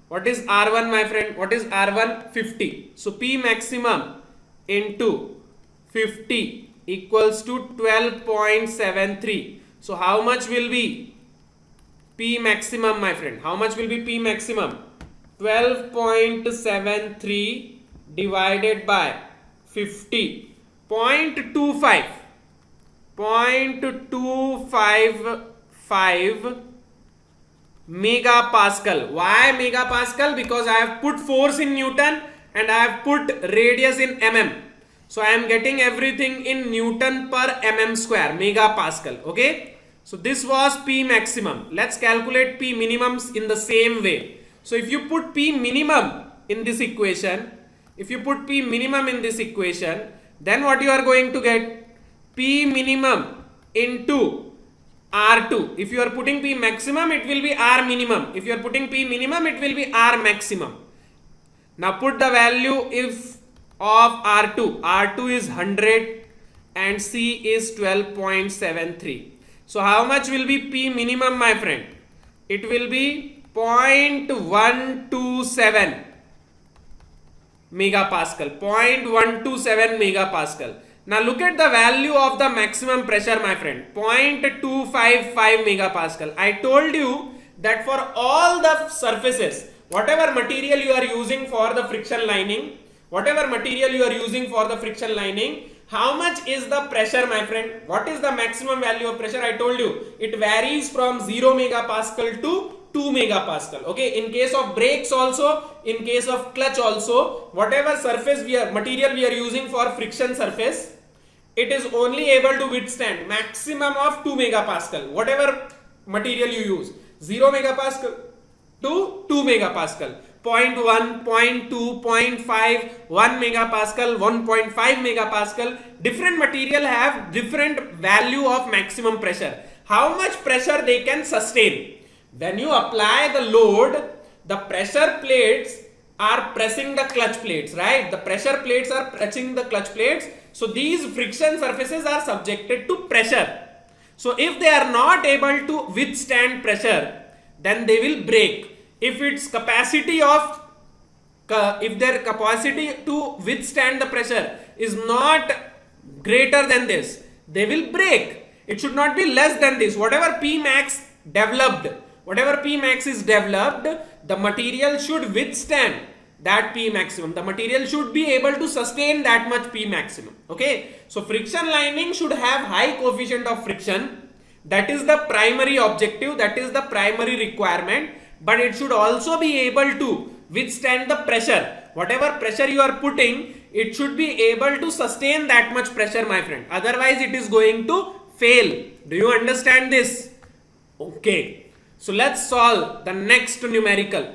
What is R1, my friend? What is R1? 50. So P maximum into 50 equals to 12.73. So how much will be P maximum, my friend? How much will be P maximum? 12.73 divided by 50. 0.25. 0.255 megapascal. Why megapascal? Because I have put force in Newton and I have put radius in mm. So I am getting everything in Newton per mm square, megapascal. Okay. So this was P maximum. Let's calculate P minimums in the same way. So if you put P minimum in this equation, then what you are going to get? P minimum into R2. If you are putting P maximum, it will be R minimum. If you are putting P minimum, it will be R maximum. Now put the value of R2. R2 is 100 and C is 12.73. So how much will be P minimum, my friend? It will be 0.127 megapascal. 0.127 megapascal. Now look at the value of the maximum pressure, my friend. 0.255 megapascal. I told you that for all the surfaces, whatever material you are using for the friction lining, how much is the pressure, my friend? What is the maximum value of pressure? I told you it varies from 0 megapascal to 2 megapascal. Okay, in case of brakes also, in case of clutch also, whatever material we are using for friction surface, it is only able to withstand maximum of 2 megapascal. Whatever material you use, 0 megapascal to 2 megapascal. 0.1, 0.2, 0.5, 1 megapascal, 1.5 megapascal. Different material have different value of maximum pressure. How much pressure they can sustain. When you apply the load, the pressure plates are pressing the clutch plates, right? The pressure plates are pressing the clutch plates. So these friction surfaces are subjected to pressure. So if they are not able to withstand pressure, then they will break. If their capacity to withstand the pressure is not greater than this, they will break. It should not be less than this. Whatever Pmax is developed, the material should withstand that P maximum. The material should be able to sustain that much P maximum. Okay. So friction lining should have high coefficient of friction. That is the primary objective. That is the primary requirement. But it should also be able to withstand the pressure. Whatever pressure you are putting, it should be able to sustain that much pressure, my friend. Otherwise, it is going to fail. Do you understand this? Okay. So let's solve the next numerical.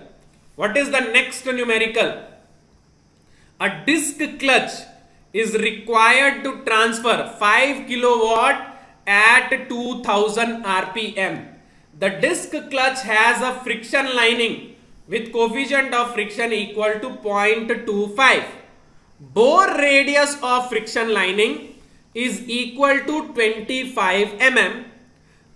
What is the next numerical? A disc clutch is required to transfer 5 kilowatt at 2000 RPM. The disc clutch has a friction lining with coefficient of friction equal to 0.25. Bore radius of friction lining is equal to 25 mm.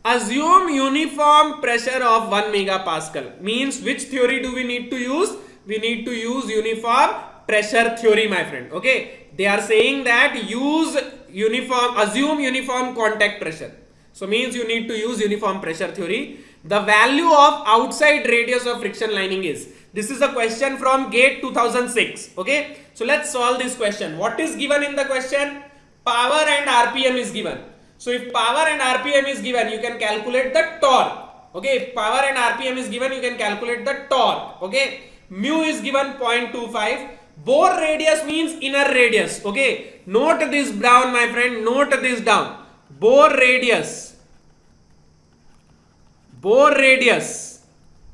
Assume uniform pressure of 1 megapascal. Means which theory do we need to use? We need to use uniform pressure theory, my friend. Okay. They are saying that assume uniform contact pressure. So means you need to use uniform pressure theory. The value of outside radius of friction lining is. This is a question from GATE 2006. Okay. So let's solve this question. What is given in the question? Power and RPM is given. So if power and RPM is given, you can calculate the torque. Okay. If power and RPM is given, you can calculate the torque. Okay. Mu is given 0.25. Bore radius means inner radius. Okay. Note this down, my friend. Note this down. Bore radius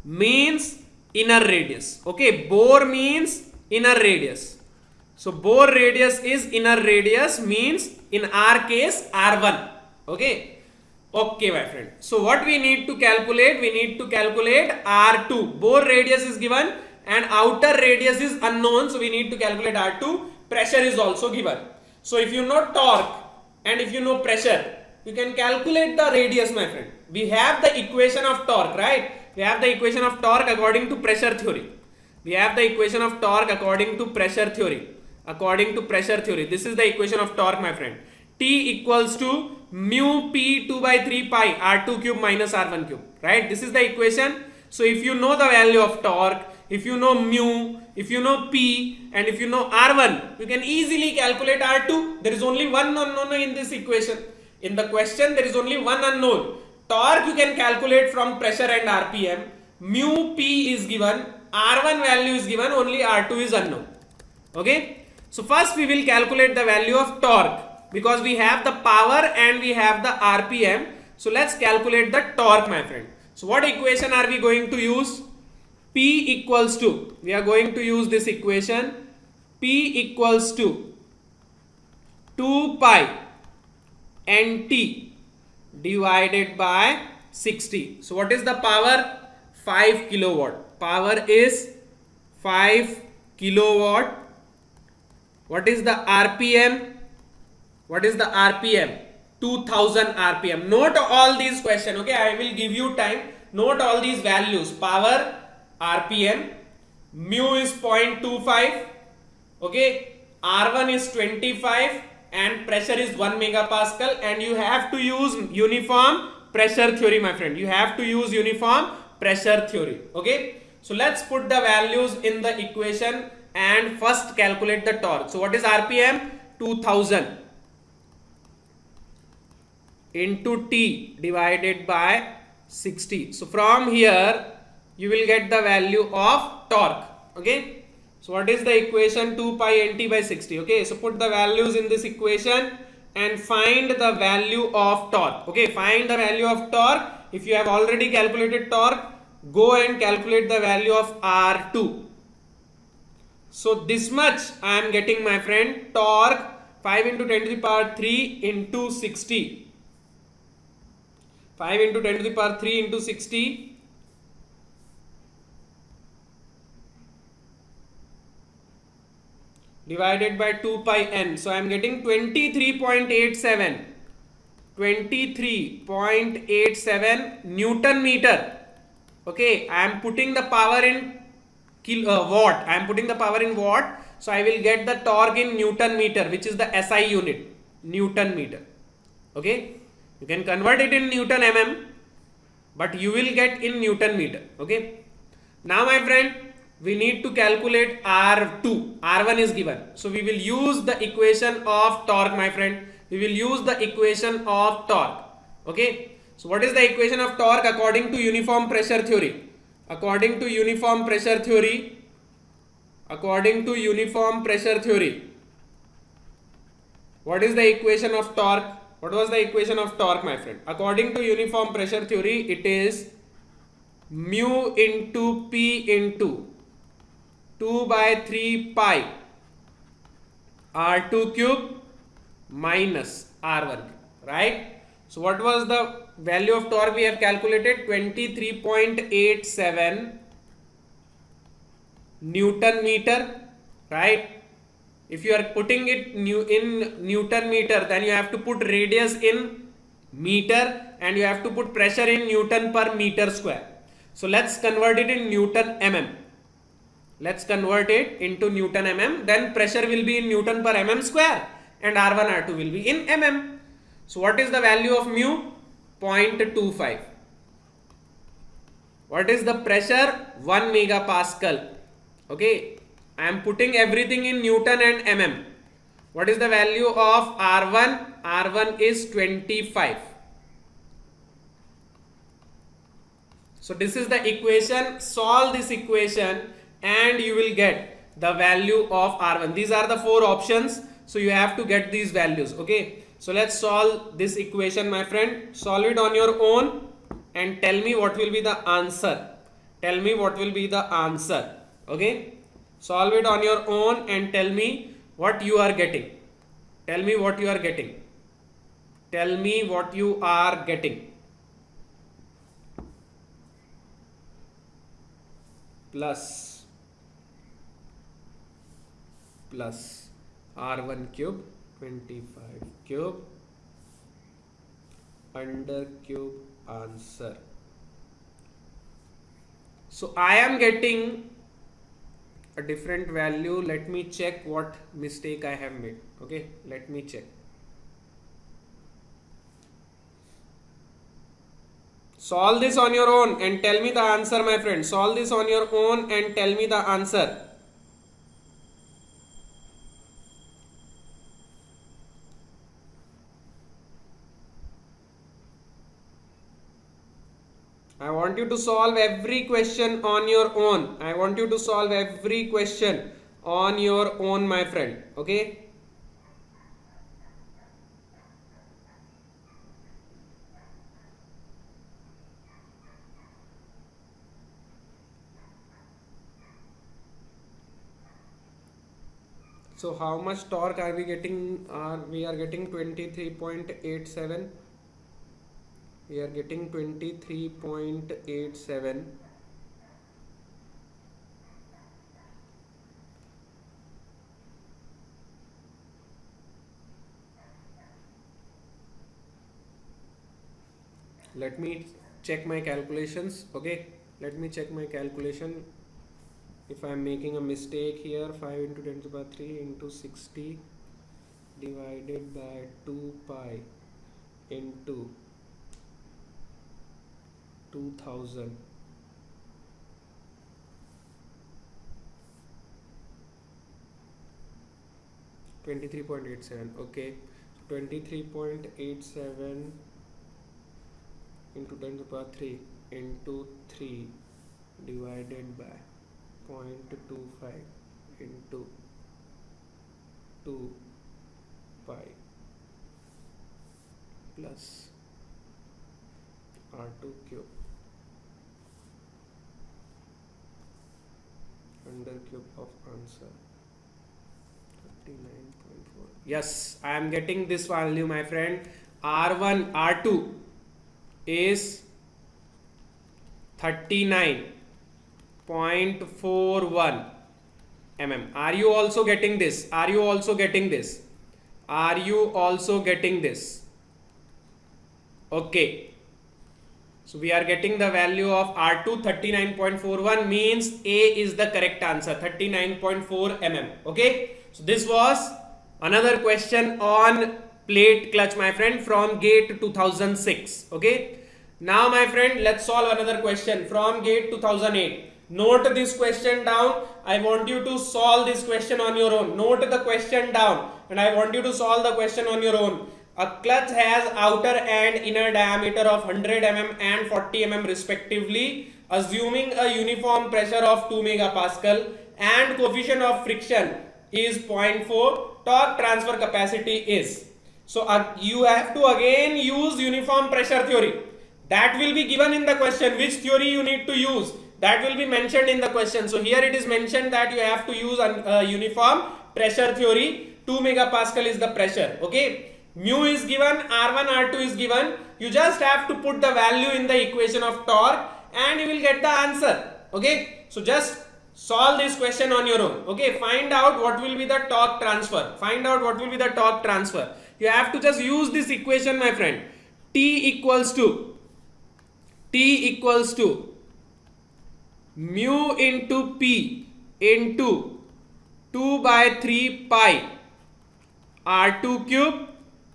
means inner radius. Okay. Bore means inner radius. So bore radius is inner radius, means in our case R1. Okay. Okay, my friend. So what we need to calculate? We need to calculate R2. Bore radius is given and outer radius is unknown. So we need to calculate R2. Pressure is also given. So if you know torque and if you know pressure, you can calculate the radius, my friend. We have the equation of torque, right? We have the equation of torque according to pressure theory. This is the equation of torque, my friend. T equals to mu P 2 by 3 pi R2 cube minus R1 cube, right? This is the equation. So if you know the value of torque, if you know mu, if you know P, and if you know R1, you can easily calculate R2. There is only one unknown in this equation. In the question, there is only one unknown. Torque you can calculate from pressure and RPM. Mu P is given, R1 value is given, only R2 is unknown. Okay. So first we will calculate the value of torque because we have the power and we have the RPM. So let's calculate the torque, my friend. So what equation are we going to use? P equals to, we are going to use this equation. P equals to 2 pi NT divided by 60. So what is the power? 5 kilowatt. Power is 5 kilowatt. What is the RPM? 2000 RPM. Note all these questions. Okay, I will give you time note all these values. Power RPM, mu is 0.25, okay, R1 is 25 and pressure is 1 megapascal, and you have to use uniform pressure theory, my friend. You have to use uniform pressure theory, okay. So let's put the values in the equation and first calculate the torque. So what is RPM? 2000 into T divided by 60. So from here you will get the value of torque, okay. So what is the equation? 2 pi nt by 60, okay. So put the values in this equation and find the value of torque, okay. Find the value of torque. If you have already calculated torque, go and calculate the value of R2. So this much I am getting, my friend. Torque 5 into 10 to the power 3 into 60. 5 into 10 to the power 3 into 60 divided by 2 pi n. So I am getting 23.87. 23.87 Newton meter. Okay, I am putting the power in watt. I am putting the power in watt. So I will get the torque in Newton meter, which is the SI unit, Newton meter. Okay, you can convert it in Newton mm, but you will get in Newton meter. Okay, now my friend, we need to calculate R2. R1 is given. So we will use the equation of torque, my friend. We will use the equation of torque. Okay. So what is the equation of torque according to uniform pressure theory? According to uniform pressure theory, what is the equation of torque? What was the equation of torque, my friend? According to uniform pressure theory, it is mu into P into 2 by 3 pi R2 cube minus R1, right? So what was the value of torque we have calculated? 23.87 Newton meter, right? If you are putting it in Newton meter, then you have to put radius in meter and you have to put pressure in Newton per meter square. So let's convert it in Newton mm. Let's convert it into Newton mm. Then pressure will be in Newton per mm square and R1 R2 will be in mm. So what is the value of mu? 0.25. What is the pressure? 1 megapascal. Okay, I am putting everything in Newton and mm. What is the value of R1? R1 is 25. So this is the equation. Solve this equation and you will get the value of R1. These are the 4 options. So you have to get these values. Okay. So let's solve this equation, my friend. Solve it on your own and tell me what will be the answer. Tell me what will be the answer. Okay. Solve it on your own and tell me what you are getting. Tell me what you are getting. Tell me what you are getting. Plus R1 cube 25 cube under cube answer. So I am getting a different value. Let me check what mistake I have made. Okay, let me check. Solve this on your own and tell me the answer, my friend. Solve this on your own and tell me the answer. I want you to solve every question on your own. I want you to solve every question on your own, my friend. Okay. So how much torque are we getting? We are getting 23.87. We are getting 23.87. Let me check my calculations. Okay, let me check my calculation. If I am making a mistake here, 5 into 10 to the power 3 into 60 divided by 2 pi into 2000. 23.87. Okay, 23.87 into 10 to the power 3 into 3 divided by 0.25 into 2 pi plus R2 cube under cube of answer 39.4. Yes, I am getting this value, my friend. R1, R2 is 39.41 mm. Are you also getting this? Are you also getting this? Are you also getting this? Okay. So we are getting the value of R2 39.41, means A is the correct answer, 39.4 mm. Okay. So this was another question on plate clutch, my friend, from GATE 2006. Okay. Now my friend, let's solve another question from GATE 2008. Note this question down. I want you to solve this question on your own. Note the question down and I want you to solve the question on your own. A clutch has outer and inner diameter of 100 mm and 40 mm respectively. Assuming a uniform pressure of 2 megapascal and coefficient of friction is 0.4, torque transfer capacity is. So you have to again use uniform pressure theory. That will be given in the question. Which theory you need to use? That will be mentioned in the question. So here it is mentioned that you have to use a uniform pressure theory. 2 megapascal is the pressure. Okay. Mu is given, R1, R2 is given. You just have to put the value in the equation of torque and you will get the answer. Okay. So just solve this question on your own. Okay. Find out what will be the torque transfer. Find out what will be the torque transfer. You have to just use this equation, my friend. T equals to mu into P into 2 by 3 pi R2 cube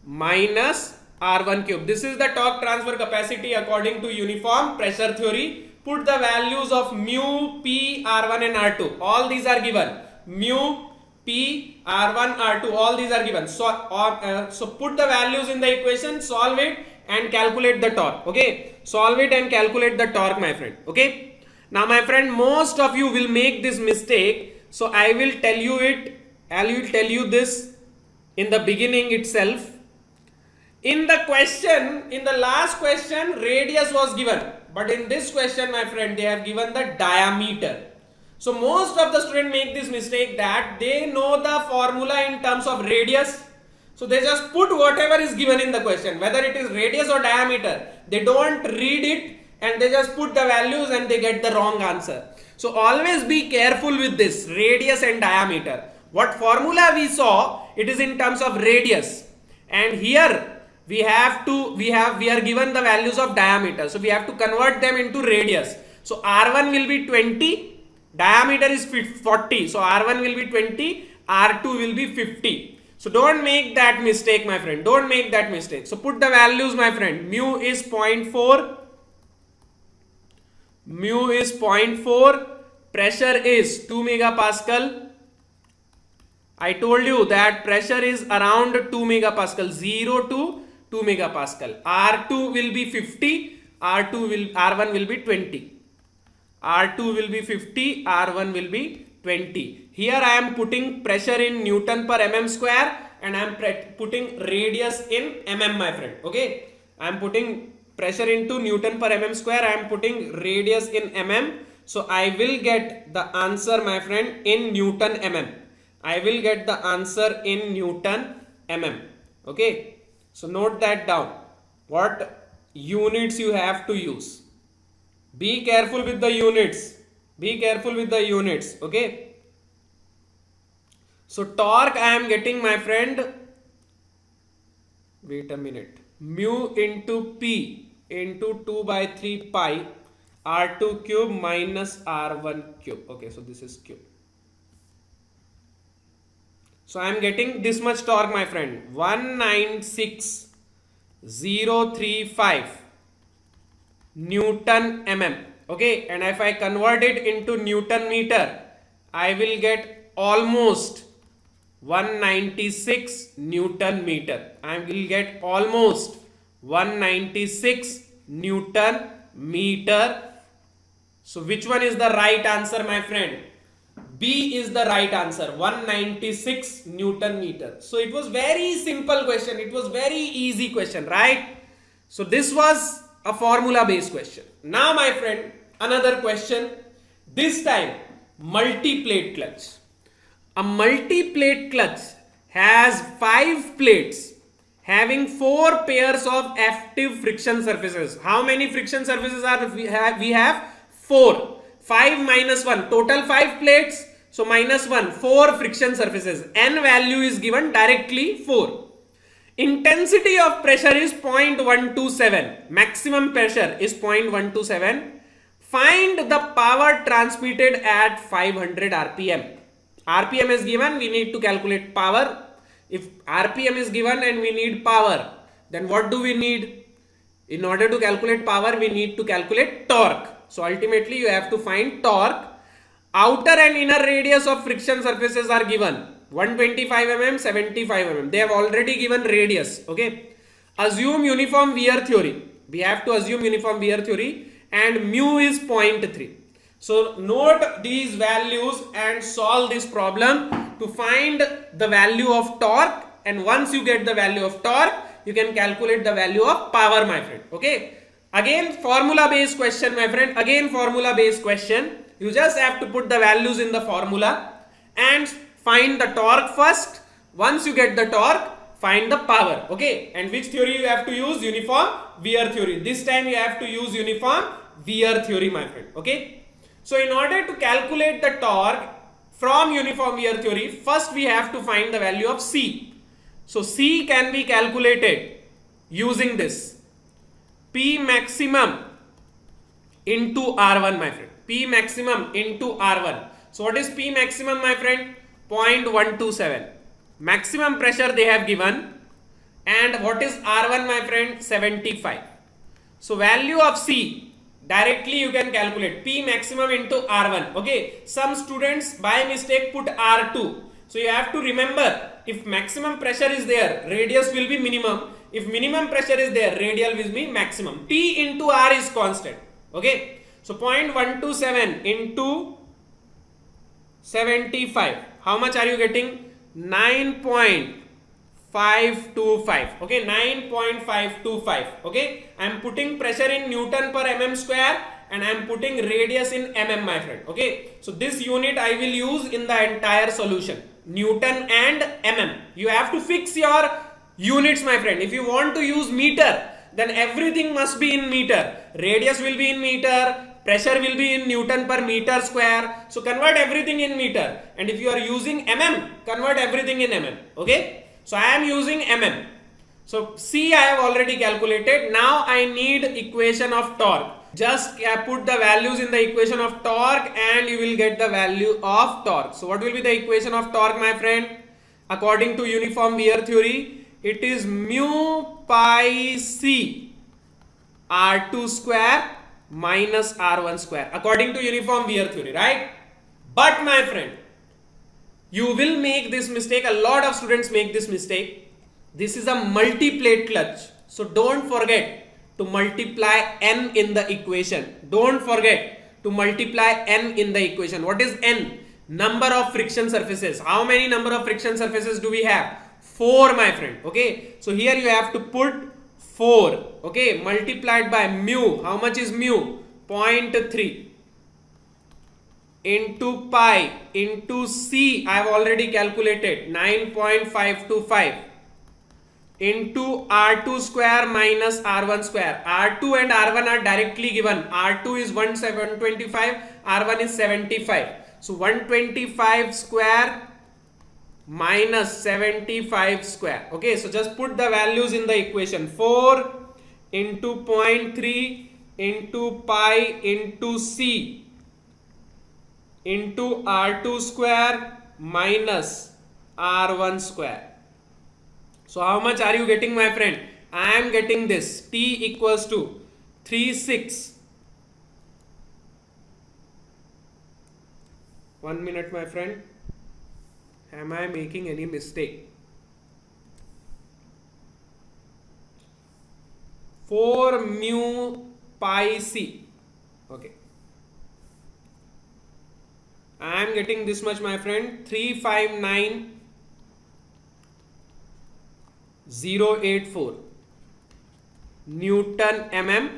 minus R1 cube. This is the torque transfer capacity according to uniform pressure theory. Put the values of mu, P, R1 and R2. All these are given. Mu, P, R1, R2. All these are given. So put the values in the equation, solve it and calculate the torque. Okay. Solve it and calculate the torque, my friend. Okay. Now, my friend, most of you will make this mistake. So I will tell you it. I will tell you this in the beginning itself. In the question, in the last question, radius was given. But in this question, my friend, they have given the diameter. So most of the students make this mistake that they know the formula in terms of radius. So they just put whatever is given in the question, whether it is radius or diameter. They don't read it and they just put the values and they get the wrong answer. So always be careful with this radius and diameter. What formula we saw, it is in terms of radius. And here we are given the values of diameter. So we have to convert them into radius. So R1 will be 20, diameter is 40. So R1 will be 20, R2 will be 50. So don't make that mistake, my friend. Don't make that mistake. So put the values, my friend. Mu is 0.4. Mu is 0.4. Pressure is 2 megapascal. I told you that pressure is around 2 megapascal. 0 to 2 megapascal. R2 will be 50. R1 will be 20. R2 will be 50. R1 will be 20. Here I am putting pressure in Newton per mm square and I am putting radius in mm, my friend. Okay. I am putting pressure into Newton per mm square. I am putting radius in mm. So I will get the answer, my friend, in Newton mm. I will get the answer in Newton mm. Okay. So note that down. What units you have to use. Be careful with the units. Be careful with the units. Okay. So torque I am getting, my friend. Wait a minute. Mu into P into 2 by 3 pi r2 cube minus r1 cube. Okay, so this is cube. So I am getting this much torque, my friend, 196,035 Newton mm. Okay, and if I convert it into Newton meter, I will get almost 196 Newton meter. I will get almost 196 Newton meter. So which one is the right answer, my friend? B is the right answer, 196 Newton meter. So it was very simple question. It was very easy question, right? So this was a formula based question. Now, my friend, another question. This time, multi-plate clutch. A multi-plate clutch has 5 plates having 4 pairs of active friction surfaces. How many friction surfaces are we have? We have 4. 5 minus 1, total 5 plates. So minus 1, 4 friction surfaces. N value is given directly 4. Intensity of pressure is 0.127. Maximum pressure is 0.127. Find the power transmitted at 500 RPM. RPM is given, we need to calculate power. If RPM is given and we need power, then what do we need? In order to calculate power, we need to calculate torque. So ultimately you have to find torque. Outer and inner radius of friction surfaces are given. 125 mm, 75 mm. They have already given radius. Okay. Assume uniform wear theory. We have to assume uniform wear theory, and mu is 0.3. So note these values and solve this problem to find the value of torque. And once you get the value of torque, you can calculate the value of power, my friend. Okay. Again, formula based question, my friend. Again, formula based question. You just have to put the values in the formula and find the torque first. Once you get the torque, find the power. Okay. And which theory you have to use? Uniform wear theory. This time you have to use uniform wear theory, my friend. Okay. So in order to calculate the torque from uniform wear theory, first we have to find the value of C. So C can be calculated using this. P maximum into R1, my friend. P maximum into R1. So what is P maximum, my friend? 0.127. Maximum pressure they have given. And what is R1, my friend? 75. So value of C, directly you can calculate. P maximum into R1. Okay. Some students by mistake put R2. So you have to remember, if maximum pressure is there, radius will be minimum. If minimum pressure is there, radial will be maximum. T into R is constant. Okay. So 0.127 into 75. How much are you getting? 9.525. Okay. 9.525. Okay. I am putting pressure in Newton per mm square and I am putting radius in mm, my friend. Okay. So this unit I will use in the entire solution. Newton and mm. You have to fix your units, my friend. If you want to use meter, then everything must be in meter. Radius will be in meter. Pressure will be in Newton per meter square. So convert everything in meter. And if you are using mm, convert everything in mm. Okay. So I am using mm. So C I have already calculated. Now I need equation of torque. Just put the values in the equation of torque and you will get the value of torque. So what will be the equation of torque, my friend? According to uniform wear theory, it is mu pi C R2 square minus R1 square. According to uniform wear theory, right? But my friend, you will make this mistake. A lot of students make this mistake. This is a multi-plate clutch. So don't forget to multiply n in the equation. Don't forget to multiply n in the equation. What is n? Number of friction surfaces. How many number of friction surfaces do we have? 4, my friend. Okay. So here you have to put 4. Okay. Multiplied by mu. How much is mu? 0.3 into pi into C. I have already calculated 9.525 into R2 square minus R1 square. R2 and R1 are directly given. R2 is 125, R1 is 75. So 125 square minus 75 square. Okay, so just put the values in the equation. 4 into 0.3 into pi into c into r2 square minus r1 square. So how much are you getting, my friend? I am getting this. T equals to 36. 1 minute, my friend. Am I making any mistake? 4 mu pi c. Okay. I am getting this much, my friend. 359,084 Newton mm,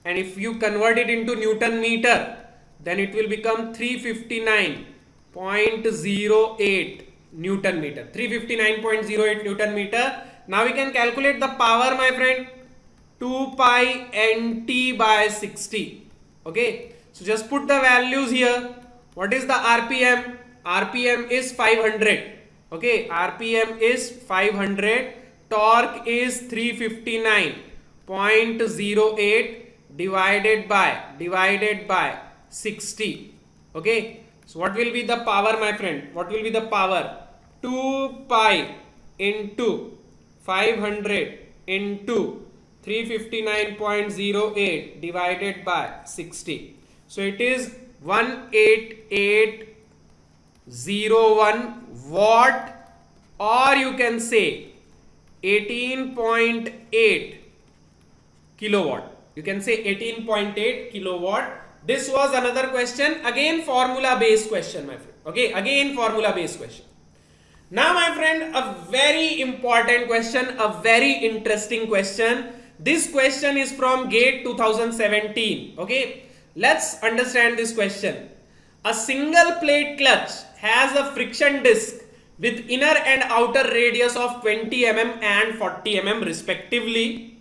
and if you convert it into Newton meter, then it will become 359.08 Newton meter. 359.08 Newton meter. Now we can calculate the power, my friend. 2 pi nt by 60. Okay. So just put the values here. What is the RPM? RPM is 500. Okay. RPM is 500. Torque is 359.08 divided by 60. Okay. So what will be the power, my friend? What will be the power? 2 pi into 500 into 359.08 divided by 60. So it is 18801 watt, or you can say 18.8 kilowatt. You can say 18.8 kilowatt. This was another question, again formula based question, my friend. Okay, again formula based question. Now, my friend, a very important question, a very interesting question. This question is from GATE 2017. Okay, let's understand this question. A single plate clutch has a friction disc with inner and outer radius of 20 mm and 40 mm respectively.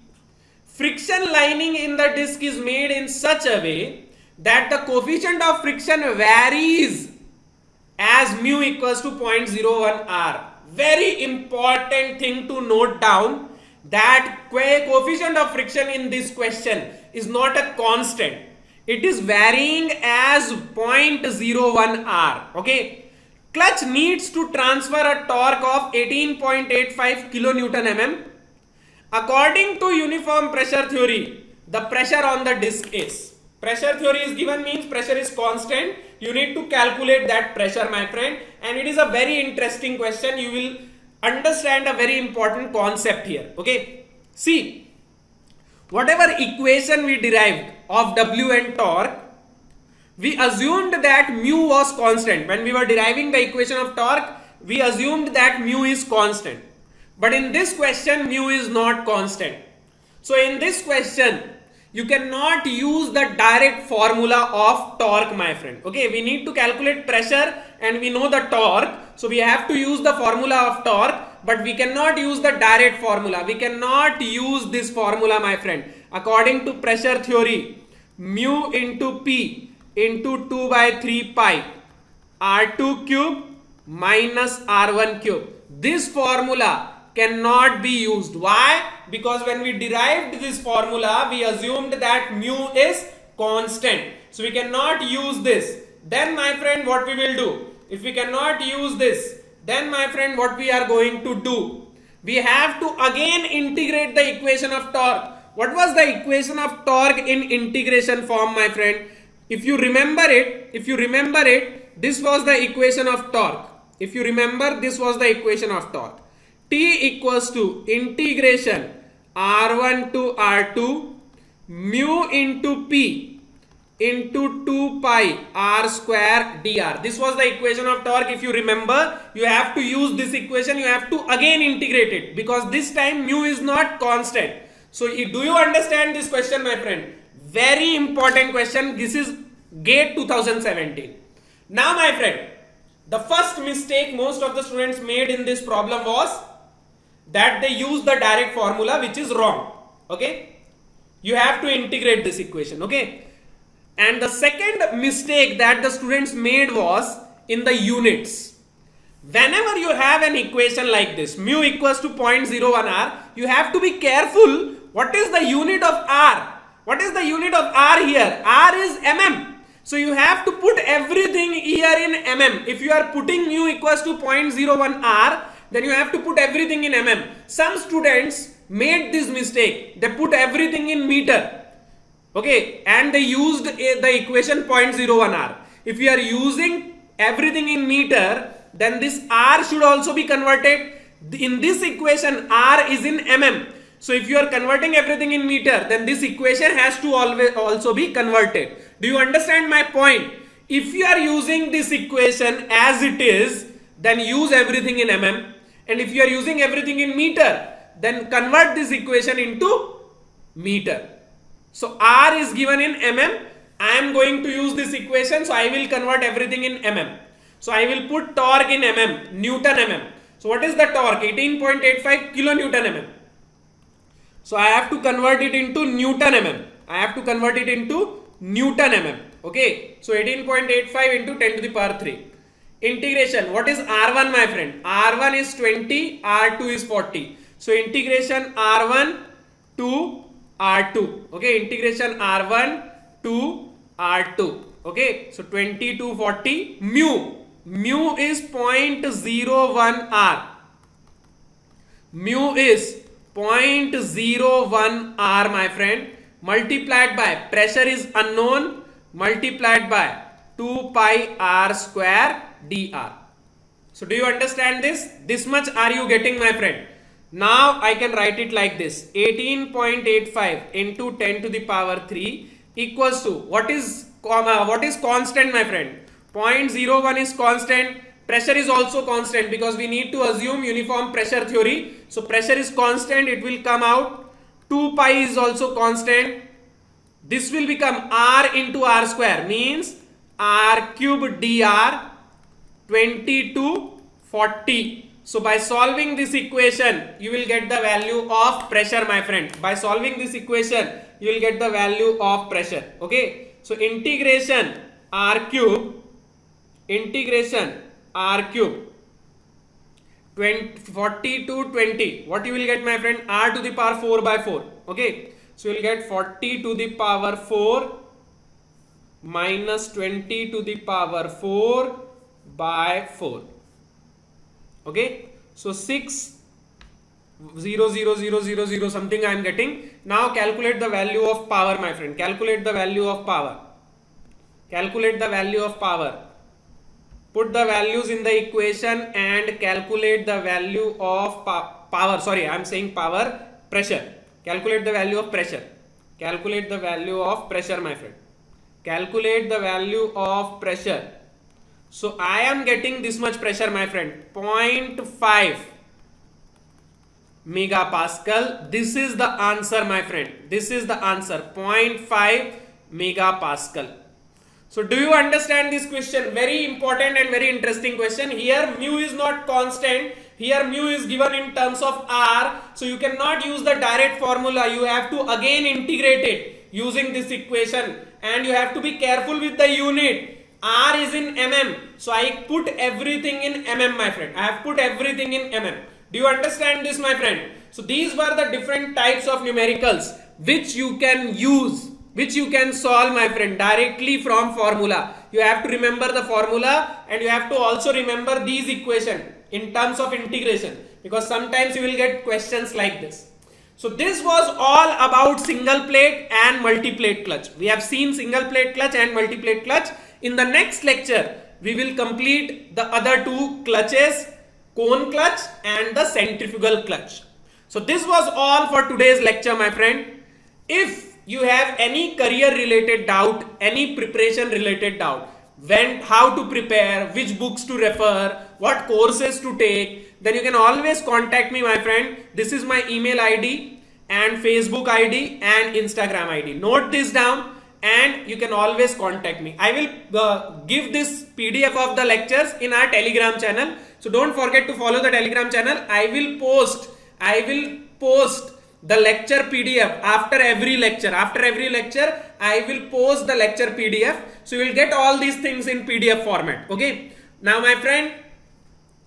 Friction lining in the disc is made in such a way that the coefficient of friction varies as mu equals to 0.01 r. Very important thing to note down, that coefficient of friction in this question is not a constant. It is varying as 0.01 r. Okay. Clutch needs to transfer a torque of 18.85 kilonewton mm. According to uniform pressure theory, the pressure on the disc is, pressure theory is given, means pressure is constant. You need to calculate that pressure, my friend, and it is a very interesting question. You will understand a very important concept here. Okay, see, whatever equation we derived of W and torque, we assumed that mu was constant. When we were deriving the equation of torque, we assumed that mu is constant. But in this question, mu is not constant. So in this question, you cannot use the direct formula of torque, my friend. Okay, we need to calculate pressure and we know the torque. So we have to use the formula of torque, but we cannot use the direct formula. We cannot use this formula, my friend. According to pressure theory, mu into P into 2 by 3 pi R2 cube minus R1 cube. This formula cannot be used. Why? Because when we derived this formula, we assumed that mu is constant. So we cannot use this. Then, my friend, what we will do? If we cannot use this, then, my friend, what we are going to do? We have to again integrate the equation of torque. What was the equation of torque in integration form, my friend? If you remember it, this was the equation of torque. If you remember, this was the equation of torque. T equals to integration R1 to R2 mu into P into 2 pi R square dr. This was the equation of torque. If you remember, you have to use this equation. You have to again integrate it, because this time mu is not constant. So do you understand this question, my friend? Very important question. This is GATE 2017. Now, my friend, the first mistake most of the students made in this problem was that they use the direct formula, which is wrong. Okay, you have to integrate this equation. Okay, and the second mistake that the students made was in the units. whenever you have an equation like this, mu equals to 0.01 r, you have to be careful. What is the unit of r? What is the unit of r here? R is mm. So you have to put everything here in mm. If you are putting mu equals to 0.01 r, then you have to put everything in mm. Some students made this mistake. They put everything in meter. Okay, and they used the equation 0.01 r. If you are using everything in meter, then this r should also be converted. In this equation, r is in mm. So if you are converting everything in meter, then this equation has to always also be converted. Do you understand my point? If you are using this equation as it is, then use everything in mm. And if you are using everything in meter, then convert this equation into meter. So r is given in mm. I am going to use this equation, so I will convert everything in mm. So I will put torque in mm, Newton mm. So what is the torque? 18.85 kilonewton mm. So I have to convert it into Newton mm. I have to convert it into Newton mm. Okay. So 18.85 into 10 to the power 3. Integration. What is R1, my friend? R1 is 20, R2 is 40. So integration R1 to R2. Okay. Integration R1 to R2. Okay. So 20 to 40. Mu is 0.01 R. Mu is 0.01 R, my friend, multiplied by pressure is unknown, multiplied by 2 pi r square dr. So do you understand this? This much are you getting, my friend? Now I can write it like this: 18.85 into 10 to the power 3 equals to what is constant, my friend? 0.01 is constant. Pressure is also constant because we need to assume uniform pressure theory. So pressure is constant, it will come out. 2 pi is also constant. This will become r into r square, means r cube dr, 20 to 40. So by solving this equation, you will get the value of pressure, my friend. By solving this equation, you will get the value of pressure. Okay. So integration r cube 40 to 20. What you will get, my friend? R to the power 4 by 4. Okay. So you will get 40 to the power 4 minus 20 to the power 4 by 4. Okay. So 6 0 0 0 0 0 something I am getting. Now calculate the value of power, my friend. Calculate the value of power. Calculate the value of power. Put the values in the equation and calculate the value of power. Sorry, I am saying power, pressure. Calculate the value of pressure. Calculate the value of pressure, my friend. Calculate the value of pressure. So I am getting this much pressure, my friend. 0.5 megapascal. This is the answer, my friend. This is the answer. 0.5 megapascal. So do you understand this question? Very important and very interesting question. Here mu is not constant. Here mu is given in terms of r. So you cannot use the direct formula. You have to again integrate it using this equation. And you have to be careful with the unit. R is in mm. So I put everything in mm, my friend. I have put everything in mm. Do you understand this, my friend? So these were the different types of numericals which you can use, which you can solve, my friend, directly from formula. You have to remember the formula and you have to also remember these equations in terms of integration, because sometimes you will get questions like this. So this was all about single plate and multi-plate clutch. We have seen single plate clutch and multi-plate clutch. In the next lecture, we will complete the other two clutches, cone clutch and the centrifugal clutch. So this was all for today's lecture, my friend. If you have any career related doubt, any preparation related doubt, how to prepare, which books to refer, what courses to take, then you can always contact me, my friend. This is my email ID and Facebook ID and Instagram ID. Note this down and you can always contact me. I will give this PDF of the lectures in our Telegram channel. So don't forget to follow the Telegram channel. I will post the lecture PDF after every lecture. After every lecture, I will post the lecture PDF. So you will get all these things in PDF format. Okay. Now, my friend,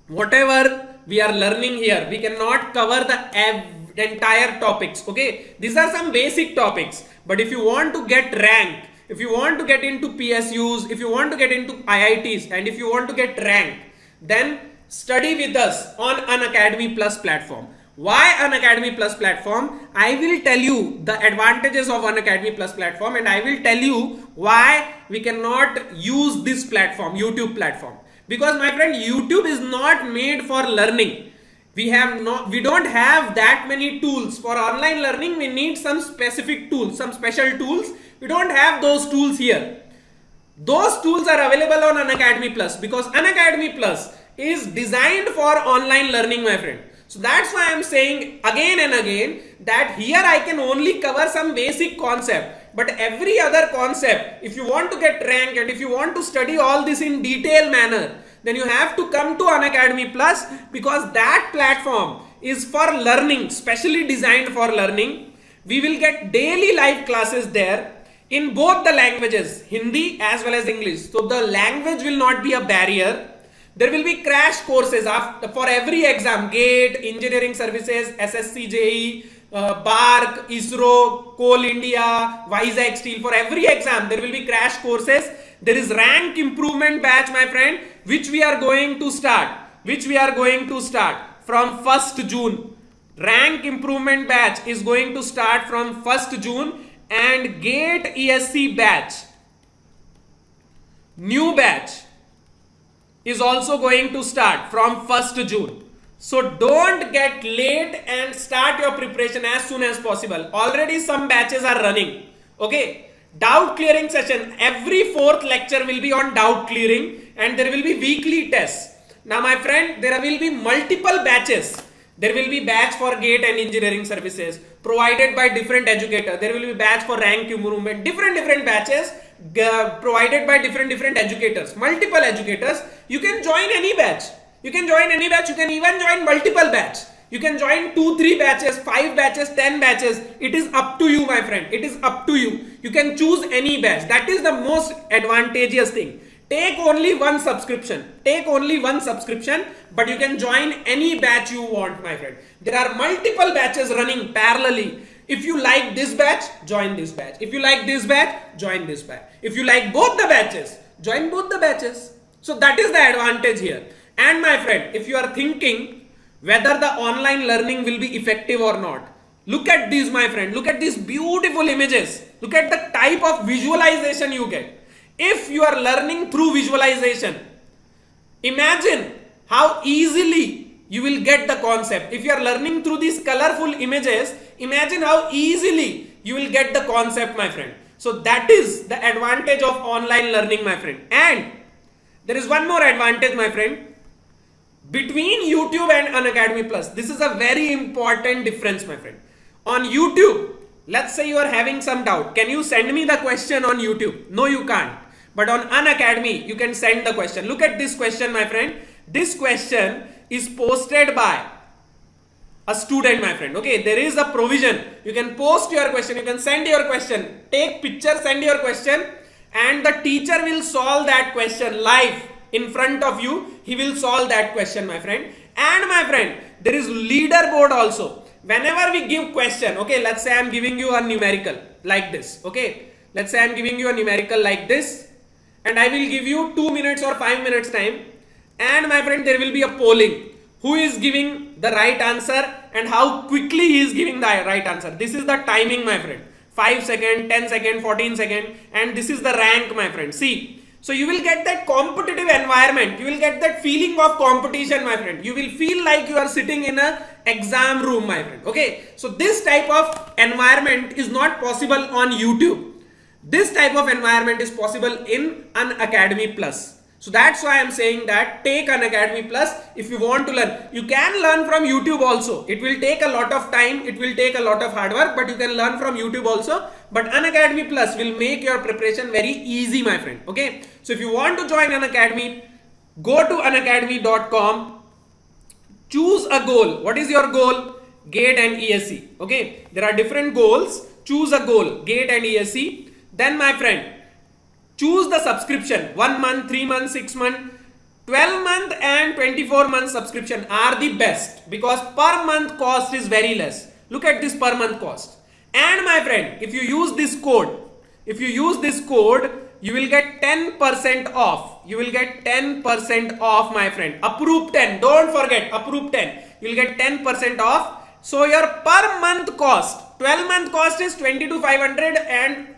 whatever we are learning here, we cannot cover the entire topics. Okay, these are some basic topics, but if you want to get rank, if you want to get into PSUs, if you want to get into IITs, and if you want to get rank, then study with us on Unacademy Plus platform. Why Unacademy Plus platform? I will tell you the advantages of Unacademy Plus platform, and I will tell you why we cannot use this platform, YouTube platform. Because my friend, YouTube is not made for learning. We don't have that many tools for online learning. We need some specific tools, some special tools. We don't have those tools here. Those tools are available on Unacademy Plus, because Unacademy Plus is designed for online learning, my friend. So that's why I'm saying again and again that here I can only cover some basic concept, but every other concept, if you want to get rank and if you want to study all this in detailed manner, then you have to come to Unacademy Plus, because that platform is for learning, specially designed for learning. We will get daily live classes there in both the languages, Hindi as well as English. So the language will not be a barrier. There will be crash courses for every exam: GATE, Engineering Services, SSC JEE, BARC, ISRO, Coal India, Vizag Steel. For every exam, there will be crash courses. There is rank improvement batch, my friend, which we are going to start. From 1st June. Rank improvement batch is going to start from 1st June, and GATE ESC batch, new batch, is also going to start from 1st June. So don't get late and start your preparation as soon as possible. Already some batches are running. Okay. Doubt clearing session. Every 4th lecture will be on doubt clearing, and there will be weekly tests. Now my friend, there will be multiple batches. There will be batch for GATE and Engineering Services provided by different educators. There will be batch for rank improvement, different batches provided by different educators, multiple educators. You can join any batch. You can even join multiple batch. You can join 2, 3 batches, 5 batches, 10 batches. It is up to you, my friend. It is up to you. You can choose any batch. That is the most advantageous thing. Take only one subscription. But you can join any batch you want, my friend. There are multiple batches running parallelly. If you like this batch, join this batch. If you like this batch, join this batch. If you like both the batches, join both the batches. So that is the advantage here. And my friend, if you are thinking whether the online learning will be effective or not, look at these, my friend. Look at these beautiful images. Look at the type of visualization you get. If you are learning through visualization, imagine how easily you will get the concept. If you are learning through these colorful images, imagine how easily you will get the concept, my friend. So that is the advantage of online learning, my friend. And there is one more advantage, my friend, between YouTube and Unacademy Plus. This is a very important difference, my friend. On YouTube, let's say you are having some doubt. Can you send me the question on YouTube? No, you can't. But on Unacademy, you can send the question. Look at this question, my friend. This question is posted by a student, my friend. Okay, there is a provision. You can post your question. You can send your question. Take picture, send your question, and the teacher will solve that question live in front of you. He will solve that question, my friend. And my friend, there is leaderboard also. Whenever we give question, okay, let's say I'm giving you a numerical like this. Okay, let's say I'm giving you a numerical like this, and I will give you 2 minutes or 5 minutes time. And my friend, there will be a polling. Who is giving the right answer and how quickly he is giving the right answer. This is the timing, my friend. 5 seconds, 10 seconds, 14 seconds, and this is the rank, my friend. See, so you will get that competitive environment. You will get that feeling of competition, my friend. You will feel like you are sitting in an exam room, my friend. Okay, so this type of environment is not possible on YouTube. This type of environment is possible in Unacademy Plus. So that's why I'm saying that take Unacademy Plus if you want to learn. You can learn from YouTube also. It will take a lot of time. It will take a lot of hard work, but you can learn from YouTube also. But Unacademy Plus will make your preparation very easy, my friend. Okay. So if you want to join Unacademy, go to unacademy.com. Choose a goal. What is your goal? GATE and ESC. Okay. There are different goals. Choose a goal. GATE and ESC. Then, my friend, choose the subscription. 1 month, 3 months, 6 months. 12-month and 24-month subscription are the best because per month cost is very less. Look at this per month cost. And my friend, if you use this code, you will get 10% off. You will get 10% off, my friend. Approved 10. Don't forget, approved 10. You will get 10% off. So your per month cost, 12-month cost is 22,500 and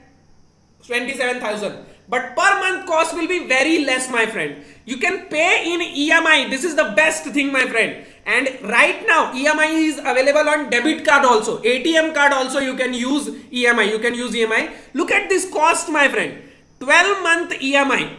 27,000. But per month cost will be very less, my friend. You can pay in EMI. This is the best thing, my friend. And right now, EMI is available on debit card also. ATM card also you can use EMI. You can use EMI. Look at this cost, my friend. 12-month EMI.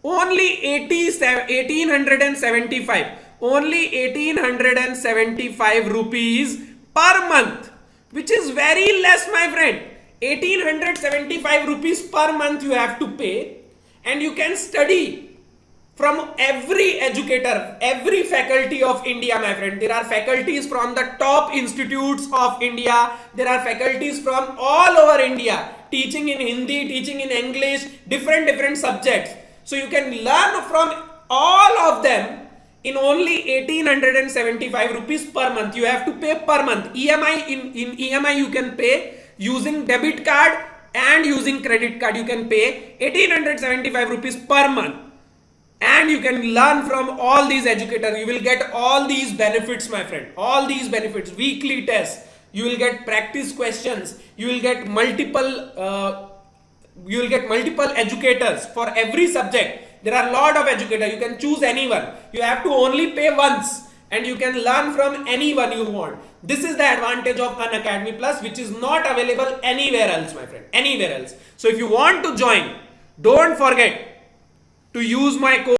Only 1875. Only 1875 rupees per month. Which is very less, my friend. 1875 rupees per month you have to pay, and you can study from every educator, every faculty of India, my friend. There are faculties from the top institutes of India. There are faculties from all over India teaching in Hindi, teaching in English, different subjects. So you can learn from all of them in only 1875 rupees per month. You have to pay per month. EMI in EMI you can pay. Using debit card and using credit card, you can pay 1875 rupees per month, and you can learn from all these educators. You will get all these benefits, my friend. All these benefits, weekly tests, you will get practice questions, you will get multiple educators for every subject. There are a lot of educators. You can choose anyone. You have to only pay once, and you can learn from anyone you want. This is the advantage of Unacademy Plus, which is not available anywhere else, my friend. Anywhere else. So if you want to join, don't forget to use my code.